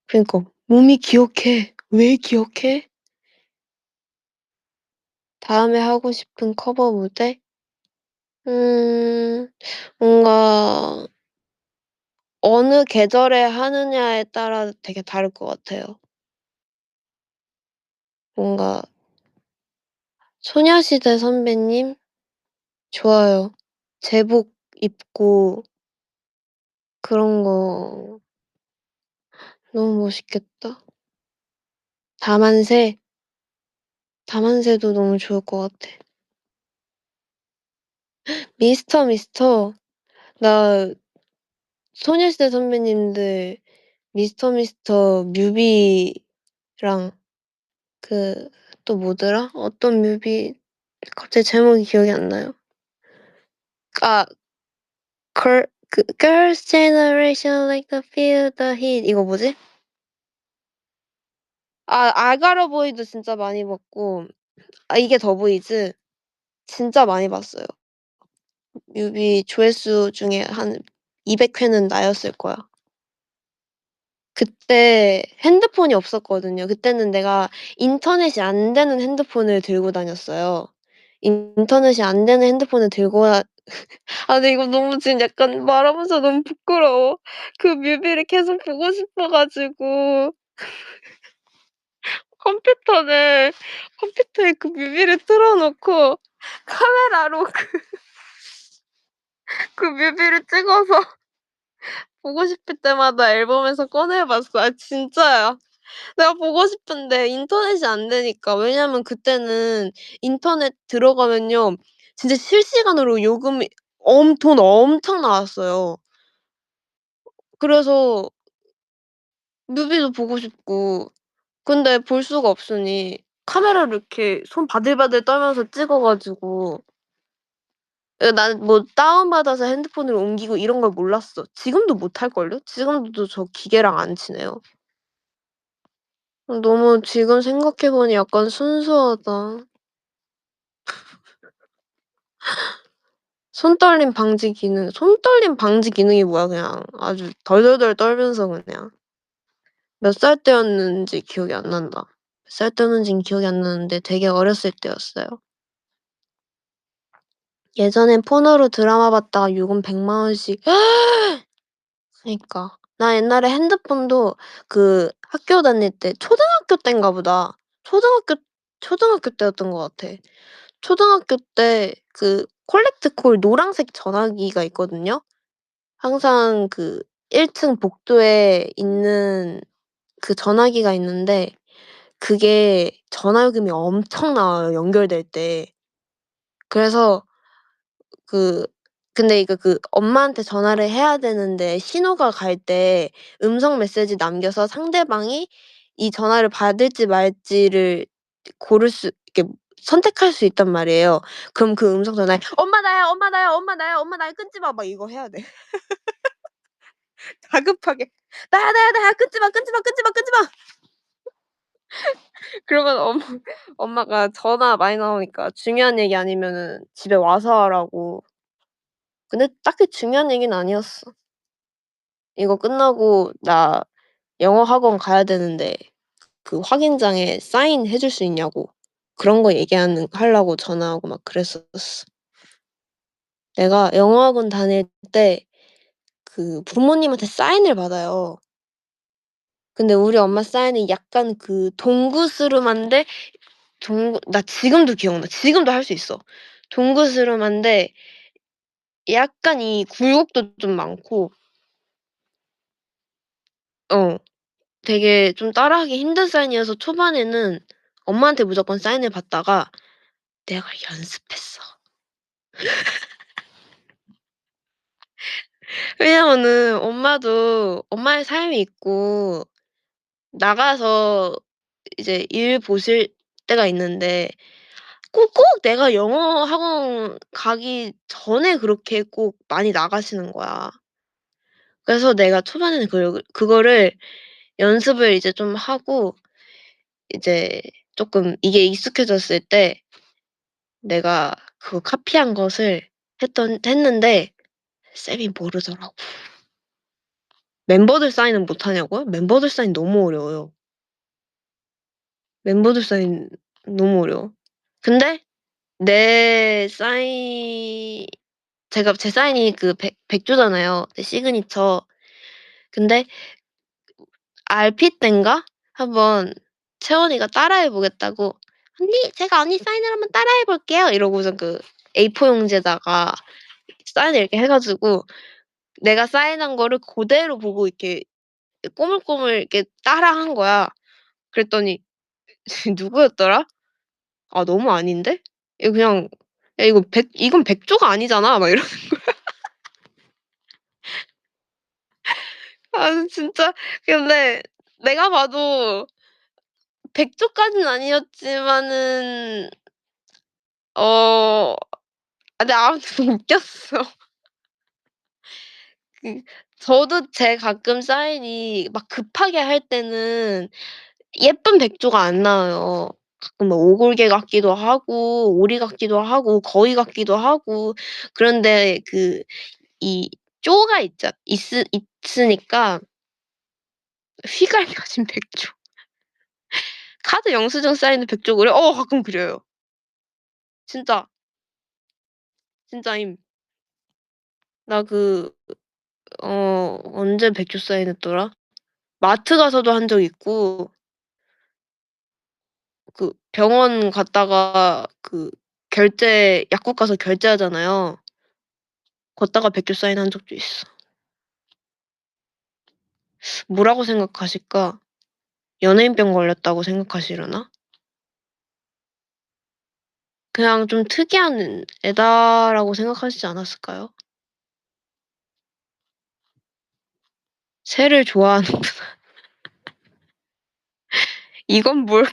그니까 몸이 기억해. 왜 기억해? 다음에 하고 싶은 커버 무대? 음 뭔가 어느 계절에 하느냐에 따라 되게 다를 것 같아요. 뭔가 소녀시대 선배님 좋아요. 제복 입고 그런 거 너무 멋있겠다. 다만세, 다만세도 너무 좋을 것 같아. 미스터 나 소녀시대 선배님들 미스터 뮤비랑 그 또 뭐더라? 어떤 뮤비 갑자기 제목이 기억이 안 나요. 아 Girls' Generation like the feel the heat 이거 뭐지? I Gotta Boy도 진짜 많이 봤고 이게 더 보이즈 진짜 많이 봤어요. 뮤비 조회수 중에 한 200 회는 나였을 거야. 그때 핸드폰이 없었거든요. 그때는 내가 인터넷이 안 되는 핸드폰을 들고 다녔어요. 인터넷이 안 되는 핸드폰을 들고 근데 이거 너무 지금 약간 말하면서 너무 부끄러워. 그 뮤비를 계속 보고 싶어 가지고 컴퓨터를 컴퓨터에 그 뮤비를 틀어 놓고 카메라로 그 뮤비를 찍어서 보고 싶을 때마다 앨범에서 꺼내 봤어. 진짜야. 내가 보고 싶은데 인터넷이 안 되니까. 왜냐면 그때는 인터넷 들어가면요. 진짜 실시간으로 요금이 돈 엄청 나왔어요. 그래서 뮤비도 보고 싶고 근데 볼 수가 없으니 카메라로 이렇게 손 바들바들 떨면서 찍어 가지고 나는 뭐 다운받아서 핸드폰으로 옮기고 이런 걸 몰랐어. 지금도 못할걸요? 지금도 저 기계랑 안 치네요. 너무 지금 생각해 보니 약간 순수하다. 손떨림 방지 기능이 뭐야 그냥 아주 덜덜덜 떨면서 그냥. 몇 살 때였는지 기억이 안 난다. 몇 살 때였는진 기억이 안 나는데 되게 어렸을 때였어요. 예전엔 폰으로 드라마 봤다가 요금 100만 원씩 그니까. 나 옛날에 핸드폰도 그 학교 다닐 때 초등학교 땐가 보다. 초등학교 때였던 것 같아. 초등학교 때 그 콜렉트 콜 노란색 전화기가 있거든요. 항상 그 1층 복도에 있는 그 전화기가 있는데 그게 전화요금이 엄청 나와요, 연결될 때. 그래서 그 근데 이거 엄마한테 전화를 해야 되는데 신호가 갈 때 음성 메시지 남겨서 상대방이 이 전화를 받을지 말지를 고를 수 이렇게 선택할 수 있단 말이에요. 그럼 그 음성 전화에 "엄마 나야, 엄마 나야, 엄마 나야, 엄마 나야. 끊지 마." 막 이거 해야 돼. 다급하게. "나야, 나야, 나야. 끊지 마, 끊지 마, 끊지 마, 끊지 마." 그러면 엄마가 전화 많이 나오니까 중요한 얘기 아니면은 집에 와서 하라고. 근데 딱히 중요한 얘기는 아니었어. "이거 끝나고 나 영어 학원 가야 되는데 그 확인장에 사인해 줄 수 있냐."고 그런 거 하려고 전화하고 막 그랬었어. 내가 영어 학원 다닐 때 그 부모님한테 사인을 받아요. 근데 우리 엄마 사인은 약간 그 동구스름한데 동구 나 지금도 기억나. 지금도 할 수 있어. 동그스름한데 약간 이 굴곡도 좀 많고 어 되게 좀 따라하기 힘든 사인이어서 초반에는 엄마한테 무조건 사인을 받다가 내가 연습했어. 왜냐면은 엄마도 엄마의 삶이 있고 나가서 이제 일 보실 때가 있는데 꼭 내가 영어 학원 가기 전에 그렇게 꼭 많이 나가시는 거야. 그래서 내가 초반에는 그거를 연습을 이제 좀 하고 이제 쪼끔 이게 익숙해졌을 때 내가 그거 카피한 것을 했는데 쌤이 모르더라고. 멤버들 사인은 못하냐고요? 멤버들 사인 너무 어려워요. 멤버들 사인 너무 어려워. 근데 내 사인 제가 제 사인이 그 백조잖아요, 제 시그니처. 근데 RP 땐가 한번 채원이가 따라해 보겠다고 "언니 제가 언니 사인을 한번 따라해 볼게요." 이러고서 그 A4 용지에다가 사인을 이렇게 해 가지고 내가 사인한 거를 고대로 보고 이렇게 꼬물꼬물 이렇게 따라한 거야. 그랬더니 누구였더라? "아 너무 아닌데? 이거 그냥 야 이건 백조가 아니잖아." 막 이러는 아 진짜 근데 내가 봐도 백조까지는 아니었지만은 어 근데 아무튼 웃겼어. 그 저도 제 가끔 사인이 막 급하게 할 때는 예쁜 백조가 안 나와요. 가끔 뭐 오골개 같기도 하고 오리 같기도 하고 거위 같기도 하고 그런데 이 쪼가 있으니까 휘갈려진 백조. 카드 영수증 쌓이는 백조 그려? 가끔 그려요. 진짜, 진짜임. 나 언제 백조 사인했더라? 마트 가서도 한 적 있고 병원 갔다가 약국 가서 결제하잖아요. 걷다가 백조 사인한 적도 있어. 뭐라고 생각하실까? 연예인병 걸렸다고 생각하시려나? 그냥 좀 특이한 애다라고 생각하시지 않았을까요? 새를 좋아하는구나. 이건 뭘까?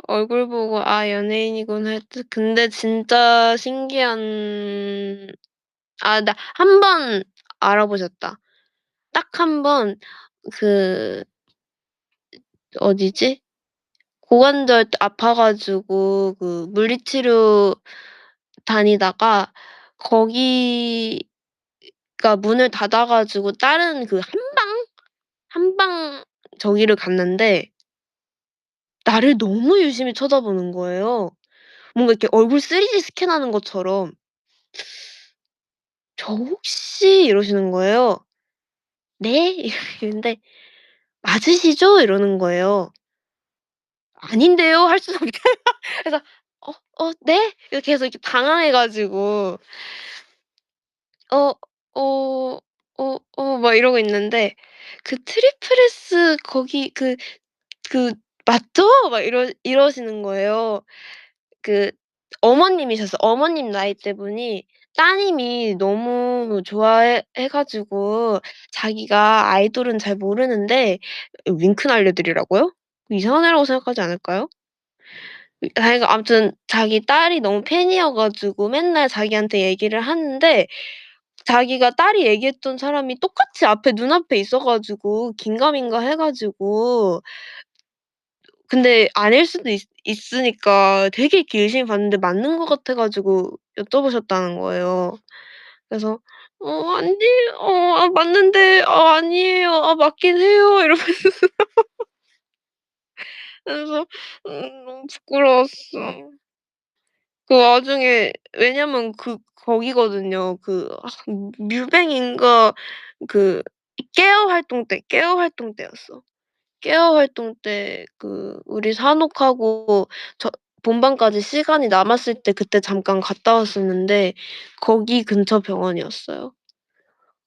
얼굴 보고 '아 연예인이구나.' 했지 근데 진짜 신기한 나 한 번 알아보셨다. 딱 한 번 그 어디지? 고관절 아파 가지고 물리치료 다니다가 거기가 문을 닫아 가지고 다른 한방 저기를 갔는데 나를 너무 유심히 쳐다보는 거예요. 뭔가 이렇게 얼굴 3D 스캔하는 것처럼 "저 혹시" 이러시는 거예요. "네." 이러는데 "맞으시죠?" 이러는 거예요. "아닌데요." 할 수는 없잖아요. 그래서 네?" 이렇게 해서 이렇게 당황해 가지고 "어 어 막 이러고 있는데 트리플 S 거기 맞죠?" 막 이러시는 거예요. 그 어머님이셨어. 어머님 나이대 분이 따님이 너무 좋아해 가지고 자기가 아이돌은 잘 모르는데 윙크 날려드리라고요? 이상한 애라고 생각하지 않을까요? 자기가 아무튼 자기 딸이 너무 팬이어 가지고 맨날 자기한테 얘기를 하는데 자기가 딸이 얘기했던 사람이 똑같이 눈앞에 있어 가지고 긴가민가 해 가지고 근데 아닐 수도 있으니까 되게 이렇게 유심히 봤는데 맞는 것 같아 가지고 여쭤보셨다는 거예요. 그래서 아니 맞는데 아니에요. 맞긴 해요." 이러면서 그래서 너무 부끄러웠어. 그 와중에 왜냐면 거기거든요. 뮤뱅인가 그 깨어 활동 때였어. 깨어 활동 때 우리 산옥하고 저 본방까지 시간이 남았을 때 그때 잠깐 갔다 왔었는데 거기 근처 병원이었어요.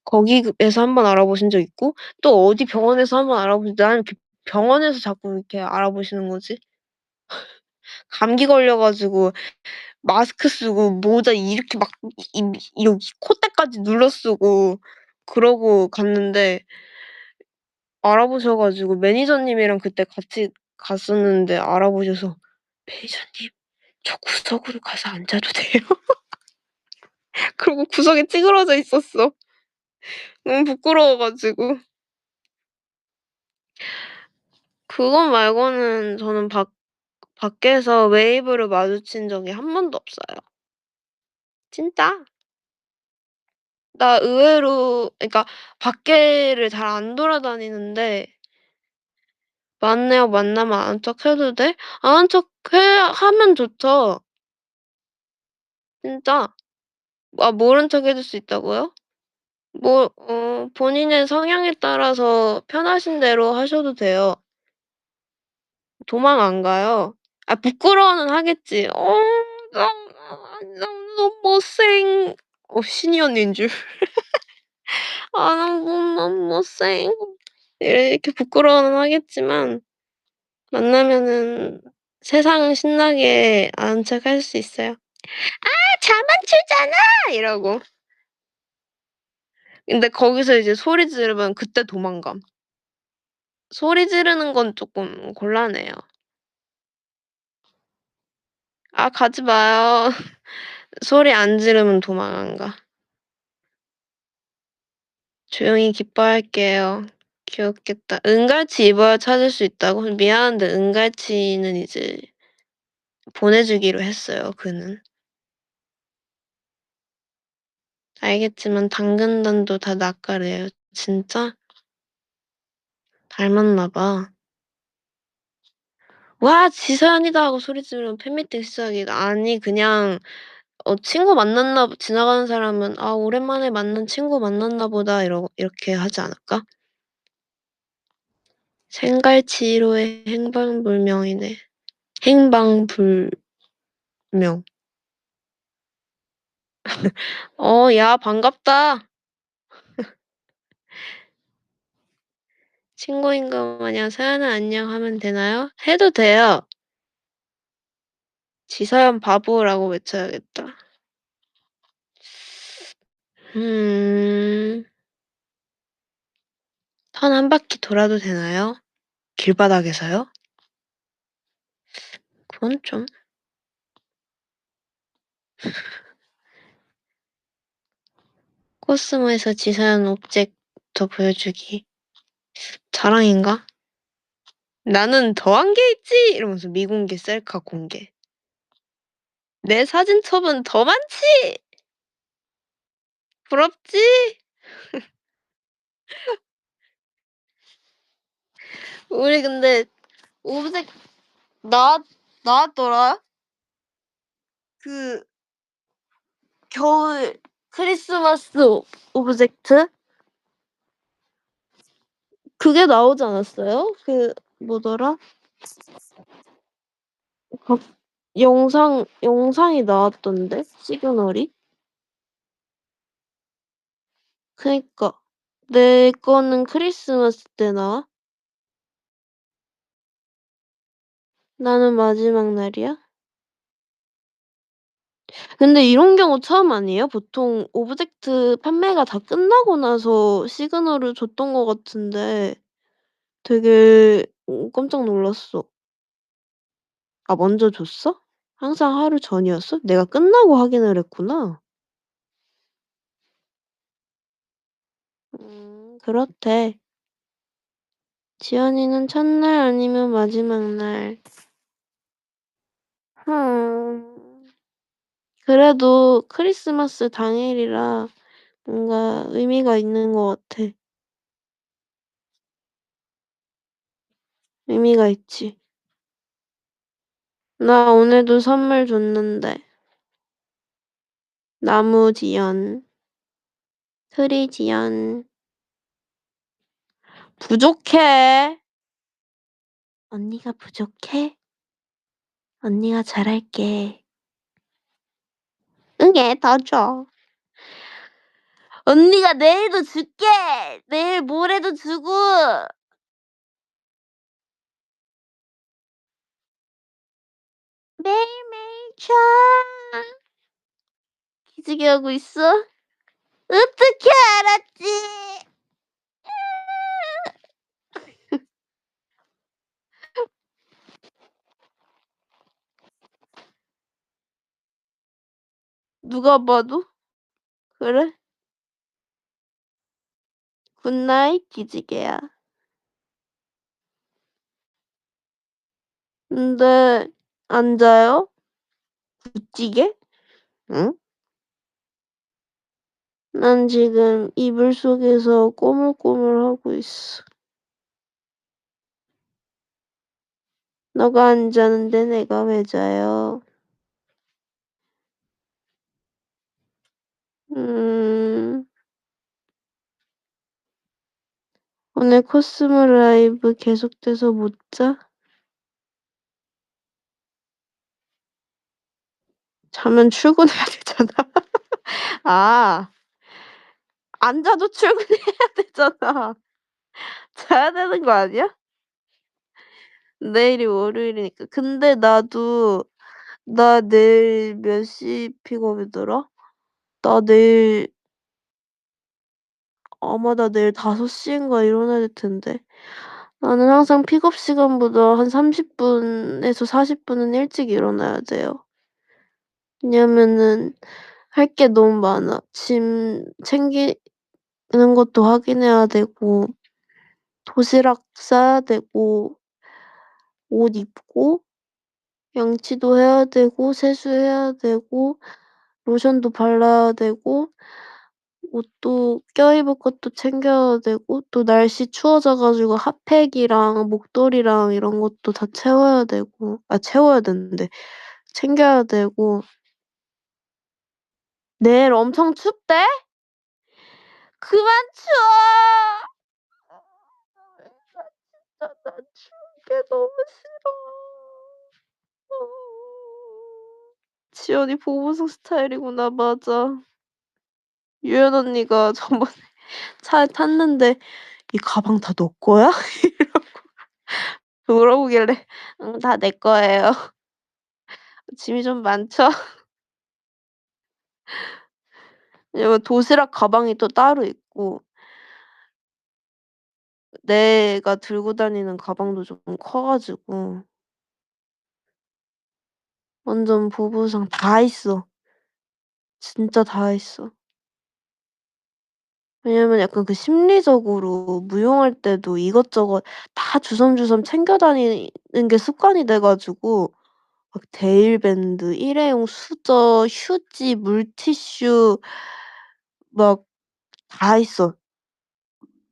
거기에서 한번 알아보신 적 있고 또 어디 병원에서 한번 나는 이렇게 병원에서 자꾸 이렇게 알아보시는 거지? 감기 걸려 가지고 마스크 쓰고 모자 이렇게 막 여기 콧대까지 눌러 쓰고 그러고 갔는데 알아보셔 가지고 매니저님이랑 그때 같이 갔었는데 알아보셔서 "매니저님 저 구석으로 가서 앉아도 돼요?" 그러고 구석에 찌그러져 있었어. 너무 부끄러워 가지고. 그거 말고는 저는 밖에서 웨이브를 마주친 적이 한 번도 없어요. 진짜. 나 의외로 그러니까 밖에를 잘 안 돌아다니는데 만나요. 만나면 아는 척 해도 돼? 아는 척 하면 좋죠. 진짜. 아 모른 척 해줄 수 있다고요? 본인의 성향에 따라서 편하신 대로 하셔도 돼요. 도망 안 가요. 아 부끄러워는 하겠지. 나 너무 못생 신이 언니인 줄. "아 너무 못생." 이렇게 부끄러워는 하겠지만 만나면은 세상 신나게 아는 척 할 수 있어요. "아 자만추잖아." 이러고. 근데 거기서 이제 소리 지르면 그때 도망감. 소리 지르는 건 쪼끔 곤란해요. "아 가지 마요." 소리 안 지르면 도망 안 가. 조용히 기뻐할게요. 귀엽겠다. 은갈치 입어야 찾을 수 있다고? 미안한데 은갈치는 이제 보내주기로 했어요 그는. 알겠지만 당근단도 다 낯가려요. 진짜? 닮았나 봐. "와 지서연이다." 하고 소리 지르면 팬미팅 시작이다. 아니 그냥 친구 만났나 지나가는 사람은 '아 오랜만에 만난 친구 만났나 보다.' 이렇게 하지 않을까? 생갈치로의 행방불명이네. 행방불명. 야 반갑다. 친구인 것 마냥 "서연아 안녕." 하면 되나요? 해도 돼요. "지서연 바보."라고 외쳐야겠다. 음. 선 한 바퀴 돌아도 되나요? 길바닥에서요? 그건 좀 코스모에서 지서연 옵젝터 보여주기. 자랑인가? "나는 더한 게 있지." 이러면서 미공개 셀카 공개. "내 사진첩은 더 많지." "부럽지?" 우리 근데 오브젝 나왔 나왔더라. 그 겨울 크리스마스 오브젝트? 그게 나오지 않았어요? 뭐더라? 각 영상이 나왔던데 시그널이? 그니까. 내 거는 크리스마스 때 나와? 나는 마지막 날이야? 근데 이런 경우 처음 아니에요? 보통 오브젝트 판매가 다 끝나고 나서 시그널을 줬던 것 같은데 되게 깜짝 놀랐어. 아 먼저 줬어? 항상 하루 전이었어? 내가 끝나고 확인을 했구나. 그렇대. 지연이는 첫날 아니면 마지막 날. 흠. 그래도 크리스마스 당일이라 뭔가 의미가 있는 것 같아. 의미가 있지. 나 오늘도 선물 줬는데. 나무지연, 트리지연. 부족해. 언니가 부족해? 언니가 잘할게. 응애, 더 줘. 언니가 내일도 줄게. 내일 모레도 주고. 매일매일 줘. 기지개 하고 있어? 어떻게 알았지? 누가 봐도? 그래? 굿나잇, 기지개야. 근데 안 자요? 부찌개? 응? 난 지금 이불 속에서 꼬물꼬물하고 있어. 너가 안 자는데 내가 왜 자요? 음, 오늘 코스모 라이브 계속돼서 못 자? 자면 출근해야 되잖아. 아, 안 자도 출근해야 되잖아. 자야 되는 거 아니야? 내일이 월요일이니까. 근데 나 내일 몇 시 픽업이더라? 나 내일 아마 나 내일 5시인가 일어나야 될 텐데. 나는 항상 픽업 시간보다 한 30분에서 40분은 일찍 일어나야 돼요. 왜냐면은 할 게 너무 많아. 짐 챙기는 것도 확인해야 되고, 도시락 싸야 되고, 옷 입고, 양치도 해야 되고, 세수해야 되고, 로션도 발라야 되고, 옷도 껴입을 것도 챙겨야 되고, 또 날씨 추워져 가지고 핫팩이랑 목도리랑 이런 것도 다 채워야 되고, 채워야 되는데 챙겨야 되고. 내일 엄청 춥대? 그만 추워! 나 추운 게 너무 싫어. 지연이 보부숙 스타일이구나. 맞아. 유연 언니가 저번에 차에 탔는데 "이 가방 다 너 거야?" 물어보길래 "응, 다 내 거예요." 짐이 좀 많죠? 왜냐면 도시락 가방이 또 따로 있고 내가 들고 다니는 가방도 좀 커 가지고 완전 보부상 다 있어. 진짜 다 있어. 왜냐면 약간 그 심리적으로 무용할 때도 이것저것 다 주섬주섬 챙겨 다니는 게 습관이 돼 가지고 막 데일밴드, 일회용 수저, 휴지, 물티슈 막 다 있어.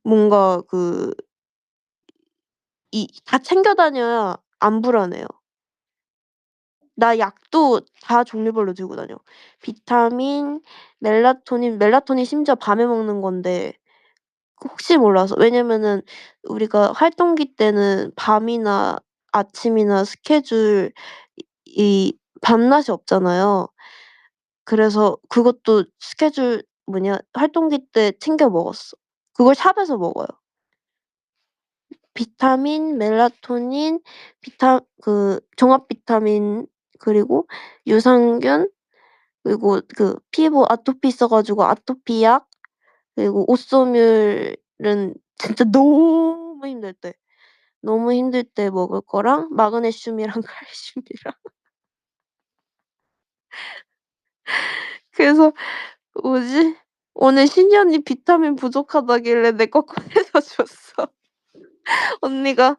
뭔가 다 챙겨 다녀야 안 불안해요. 나 약도 다 종류별로 들고 다녀. 비타민, 멜라토닌 심지어 밤에 먹는 건데 혹시 몰라서. 왜냐면은 우리가 활동기 때는 밤이나 아침이나 스케줄 밤낮이 없잖아요. 그래서 그것도 스케줄 활동기 때 챙겨 먹었어. 그걸 샵에서 먹어요. 비타민, 멜라토닌, 종합 비타민, 그리고 유산균, 그리고 피부 아토피 있어 가지고 아토피 약, 그리고 옥소뮬은 진짜 너무 힘들 때 먹을 거랑 마그네슘이랑 칼슘이랑. 그래서 뭐지? 오늘 신이 언니 비타민 부족하다길래 내 거 꺼내서 줬어. 언니가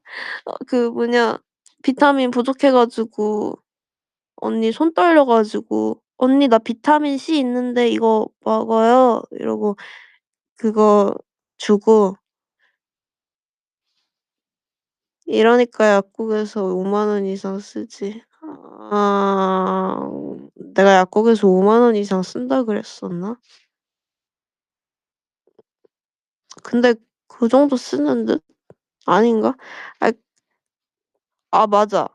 비타민 부족해 가지고 언니 손 떨려 가지고 "언니 나 비타민 C 있는데 이거 먹어요." 이러고 그거 주고. 이러니까 약국에서 5만 원 이상 쓰지. 아 내가 약국에서 5만 원 이상 쓴다 그랬었나? 근데 그 정도 쓰는 듯? 아닌가? 아 맞아.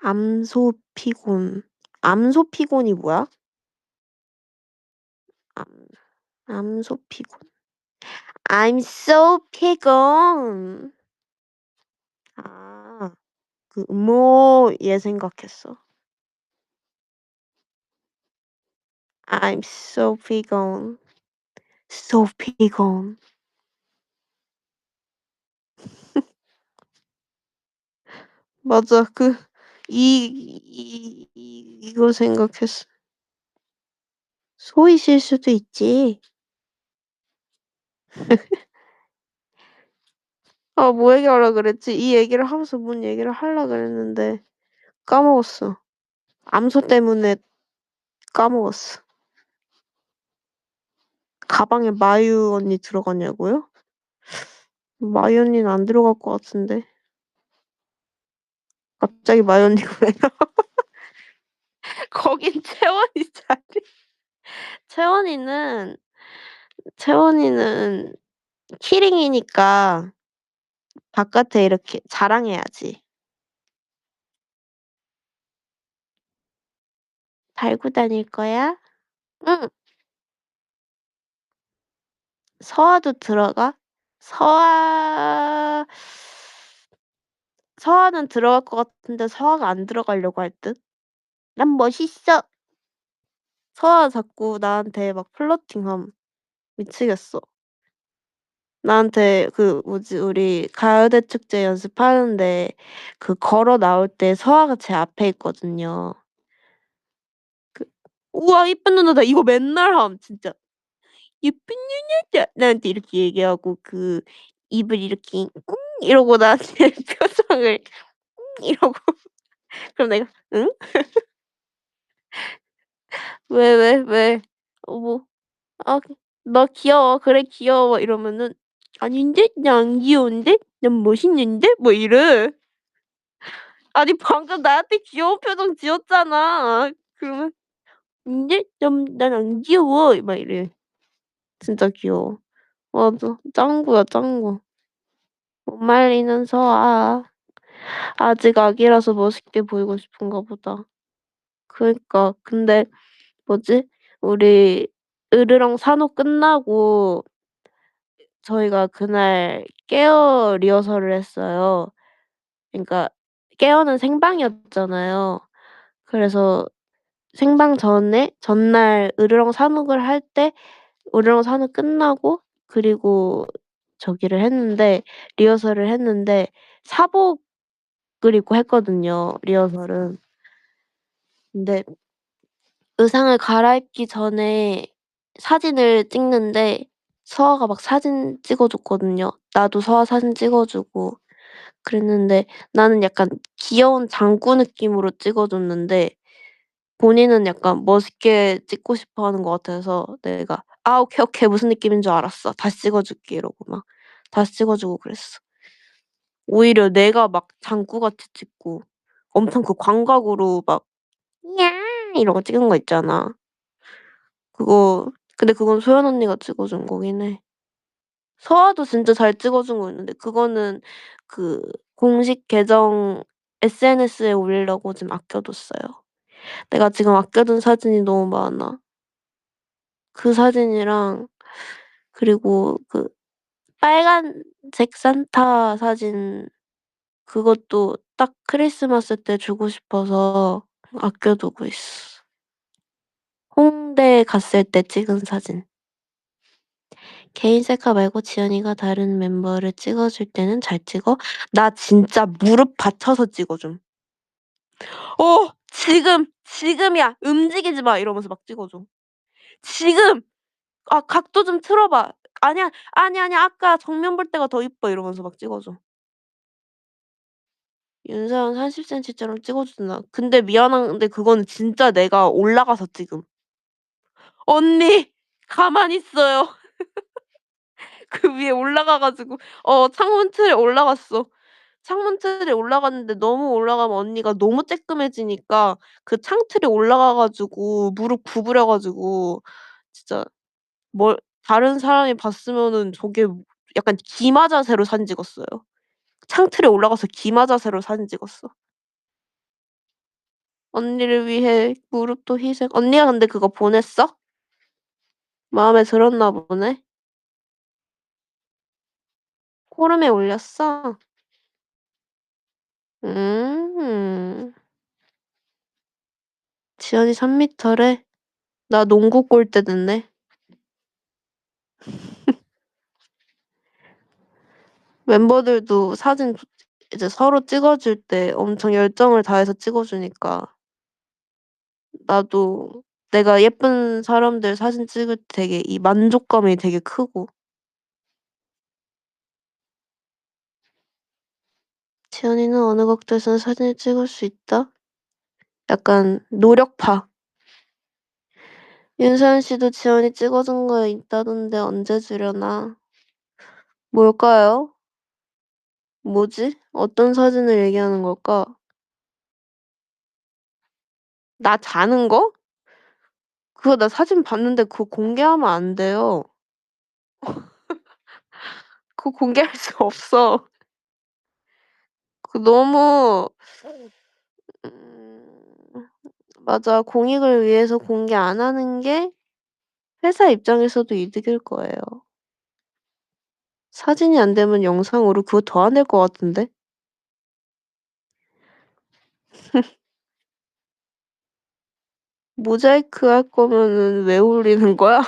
암소피곤. 암소피곤이 뭐야? 암 암소피곤. I'm so 피곤. 아 그 얘 생각했어. I'm so 피곤. So 피곤. 맞아. 이거 생각했어. 소위 쉴 수도 있지. 뭐 얘기하려고 그랬지? 이 얘기를 하면서 뭔 얘기를 하려고 그랬는데 까먹었어. 암소 때문에 까먹었어. 가방에 마유 언니 들어갔냐고요? 마유 언니는 안 들어갈 것 같은데. 갑자기 마유 언니가 왜 거긴 채원이 자리. 채원이는 채원이는 키링이니까 바깥에 이렇게 자랑해야지. 달고 다닐 거야? 응. 서아도 들어가? 서아 서아는 들어갈 것 같은데 서아가 안 들어가려고 할 듯? "난 멋있어." 서아 자꾸 나한테 막 플러팅함. 미치겠어. 나한테 뭐지 우리 가요대 축제 연습하는데 걸어 나올 때 서아가 제 앞에 있거든요. 그 "우와 이쁜 누나다." 이거 맨날 함 진짜. "예쁜 누나다." 나한테 이렇게 얘기하고 입을 이렇게 이러고 나한테 표정을 이러고 그럼 내가 "응? 왜?" 뭐 "아 너 귀여워. 그래 귀여워." 이러면은 "아닌데? 나 안 귀여운데? 난 멋있는데?" 뭐 이래. 아니 방금 나한테 귀여운 표정 지었잖아. 그러면 "근데 난 안 귀여워." 막 이래. 진짜 귀여워. 맞아. 짱구야 짱구. 못 말리는 서아. 아직 아기라서 멋있게 보이고 싶은가 보다. 그니까. 근데 뭐지? 우리 으르렁 산호 끝나고 저희가 그날 깨어 리허설을 했어요. 그러니까 깨어는 생방이었잖아요. 그래서 생방 전에 전날 으르렁 산옥을 할 때 으르렁 산옥 끝나고 그리고 저기를 했는데 리허설을 했는데 사복을 입고 했거든요, 리허설은. 근데 의상을 갈아입기 전에 사진을 찍는데 서아가 막 사진 찍어 줬거든요. 나도 서아 사진 찍어 주고 그랬는데 나는 약간 귀여운 장구 느낌으로 찍어 줬는데 본인은 약간 멋있게 찍고 싶어 하는 것 같아서 내가 "아 오케이, 오케이. 무슨 느낌인 줄 알았어. 다시 찍어 줄게." 이러고 막 다시 찍어 주고 그랬어. 오히려 내가 막 장구같이 찍고 엄청 광각으로 막 "야." 이러고 찍은 거 있잖아. 근데 그건 소연 언니가 찍어 준 거긴 해. 서아도 진짜 잘 찍어 준 거 있는데 그거는 그 공식 계정 SNS에 올리려고 지금 아껴 뒀어요. 내가 지금 아껴 둔 사진이 너무 많아. 그 사진이랑 그리고 빨간색 산타 사진 그것도 딱 크리스마스 때 주고 싶어서 아껴 두고 있어. 홍대 갔을 때 찍은 사진. 개인 셀카 말고 지연이가 다른 멤버를 찍어 줄 때는 잘 찍어? 나 진짜 무릎 받쳐서 찍어 줌. 지금이야. 움직이지 마." 이러면서 막 찍어 줘. "지금. 각도 좀 틀어 봐. 아니야. 아니 아까 정면 볼 때가 더 이뻐." 이러면서 막 찍어 줘. 윤서연 30cm처럼 찍어 주나. 근데 미안한데 그거는 진짜 내가 올라가서 찍음. "언니 가만히 있어요." 그 위에 올라가 가지고 창문 틀에 올라갔어. 창문 틀에 올라갔는데 너무 올라가면 언니가 너무 쬐끔해지니까 그 창틀에 올라가 가지고 무릎 구부려 가지고 진짜 뭘 다른 사람이 봤으면은 저게 약간 기마 자세로 사진 찍었어요. 창틀에 올라가서 기마 자세로 사진 찍었어. 언니를 위해 무릎도 희생. 언니가 근데 그거 보냈어? 마음에 들었나 보네. 포럼에 올렸어? 음. 지연이 3 미터래? 나 농구 골대 됐네. 멤버들도 사진 이제 서로 찍어 줄 때 엄청 열정을 다해서 찍어 주니까 나도 내가 예쁜 사람들 사진 찍을 때 되게 이 만족감이 되게 크고. "지연이는 어느 각도에서는 사진을 찍을 수 있다." 약간 노력파. 윤서연 씨도 지연이 찍어 준 거 있다던데 언제 주려나? 뭘까요? 뭐지? 어떤 사진을 얘기하는 걸까? 나 자는 거? 그거 나 사진 봤는데 그거 공개하면 안 돼요. 그거 공개할 수 없어. 그 너무 음 맞아. 공익을 위해서 공개 안 하는 게 회사 입장에서도 이득일 거예요. 사진이 안 되면 영상으로 그거 더 안 될 것 같은데? 모자이크 할 거면은 왜 올리는 거야?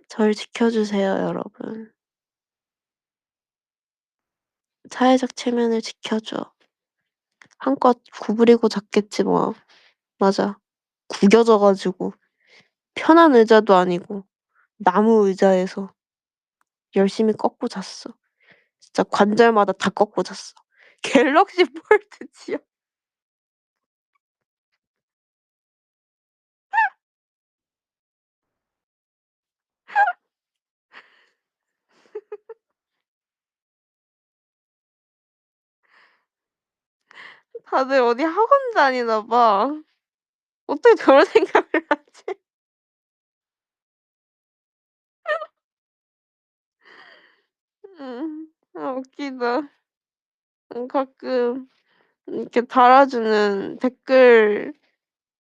절 지켜 주세요, 여러분. 사회적 체면을 지켜 줘. 한껏 구부리고 잤겠지 뭐. 맞아. 구겨져 가지고 편한 의자도 아니고 나무 의자에서 열심히 꺾고 잤어. 진짜 관절마다 다 꺾고 잤어. 갤럭시 폴드 지요. 다들 어디 학원 다니나 봐. 어떻게 저런 생각을 하지? 아 웃기다. 가끔 이렇게 달아주는 댓글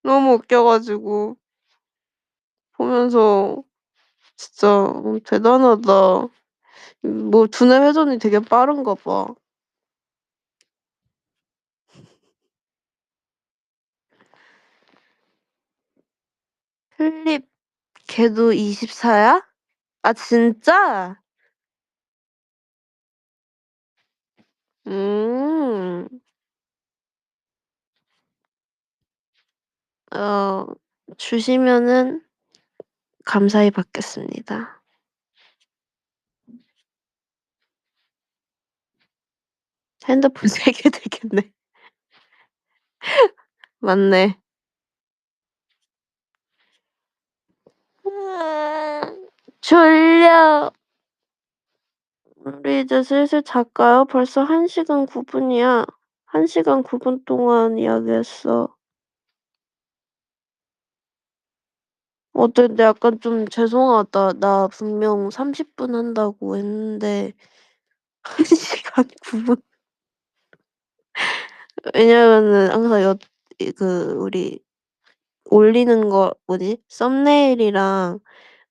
너무 웃겨 가지고 보면서 진짜 대단하다. 뭐 두뇌 회전이 되게 빠른가 봐. 필립 걔도 24 야? 아 진짜? 음. 어 주시면은 감사히 받겠습니다. 핸드폰 3개 되겠네. 맞네. 졸려. 우리 이제 슬슬 잘까요? 벌써 1 시간 9 분이야. 1 시간 9분 동안 이야기했어. 근데 약간 좀 죄송하다. 나 분명 30분 한다고 했는데 1 시간 9 분. 왜냐면은 항상 우리 올리는 거 뭐지? 썸네일이랑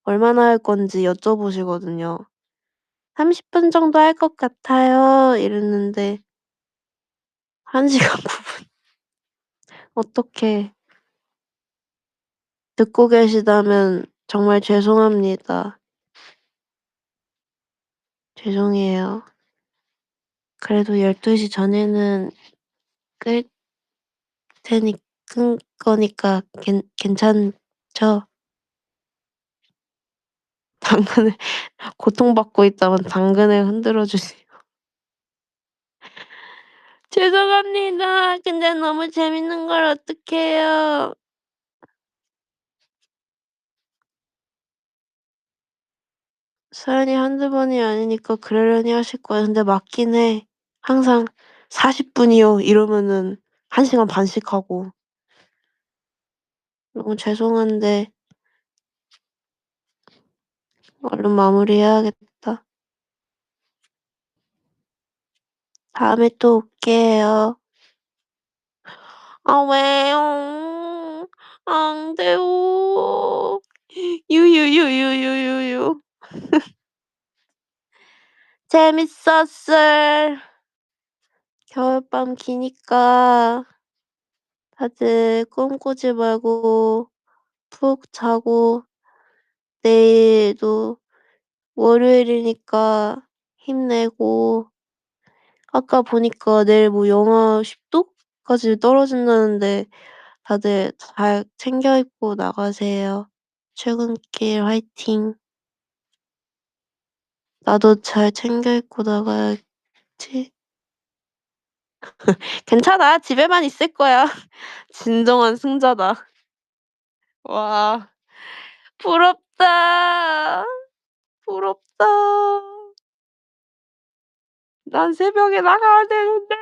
얼마나 할 건지 여쭤보시거든요. "30분 정도 할 것 같아요." 이랬는데 1 시간 9 분. 어떡해. 듣고 계시다면 정말 죄송합니다. 죄송해요. 그래도 12시 전에는 끌 테니 끈 거니까 괜찮죠? 당근을 고통받고 있다면 당근을 흔들어 주세요. 죄송합니다. 근데 너무 재밌는 걸 어떡해요. 사연이 한두 번이 아니니까 그러려니 하실 거야. 근데 맞긴 해. 항상 40 분이요 이러면은 1 시간 반씩 하고. 너무 죄송한데 얼른 마무리해야겠다. 다음에 또 올게요. 아 왜요? 안 돼요. 유유유유유유유. 재밌었을. 겨울밤 기니까 다들 꿈꾸지 말고 푹 자고 내일도 월요일이니까 힘내고 아까 보니까 내일 뭐 영하 10 도까지 떨어진다는데 다들 잘 챙겨 입고 나가세요. 출근길 화이팅. 나도 잘 챙겨 입고 나가야지. 괜찮아. 집에만 있을 거야. 진정한 승자다. 와. 부럽다. 부럽다. 난 새벽에 나가야 되는데.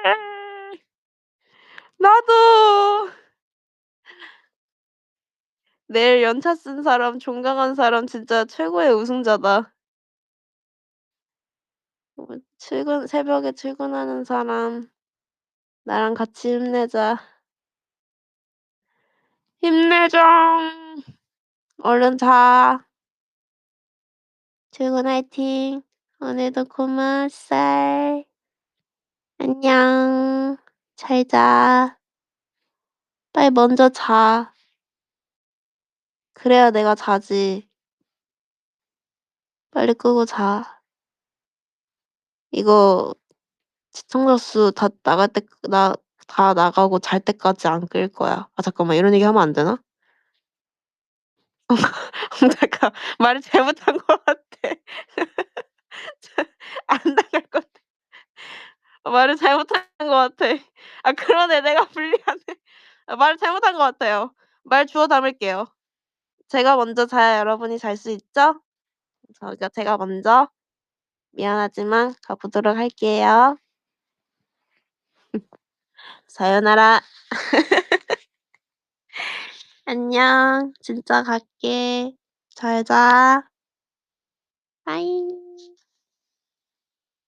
나도. 내일 연차 쓴 사람, 종강한 사람 진짜 최고의 우승자다. 새벽에 출근하는 사람 나랑 같이 힘내자. 힘내자. 얼른 자. 출근 화이팅. 오늘도 고마웠어. 안녕. 잘 자. 빨리 먼저 자. 그래야 내가 자지. 빨리 끄고 자. 이거 시청자 수 다 나갈 때 다 나가고 잘 때까지 안 끌 거야. 아 잠깐만 이런 얘기 하면 안 되나? 잠깐 말을 잘못한 것 같아. 안 나갈 것 같아. 말을 잘못한 것 같아. 아 그러네. 내가 불리하네. 아 말을 잘못한 것 같아요. 말 주워 담을게요. 제가 먼저 자야 여러분이 잘 수 있죠? 제가 먼저 미안하지만 가 보도록 할게요. 사요나라. 안녕. 진짜 갈게. 잘 자. 빠이.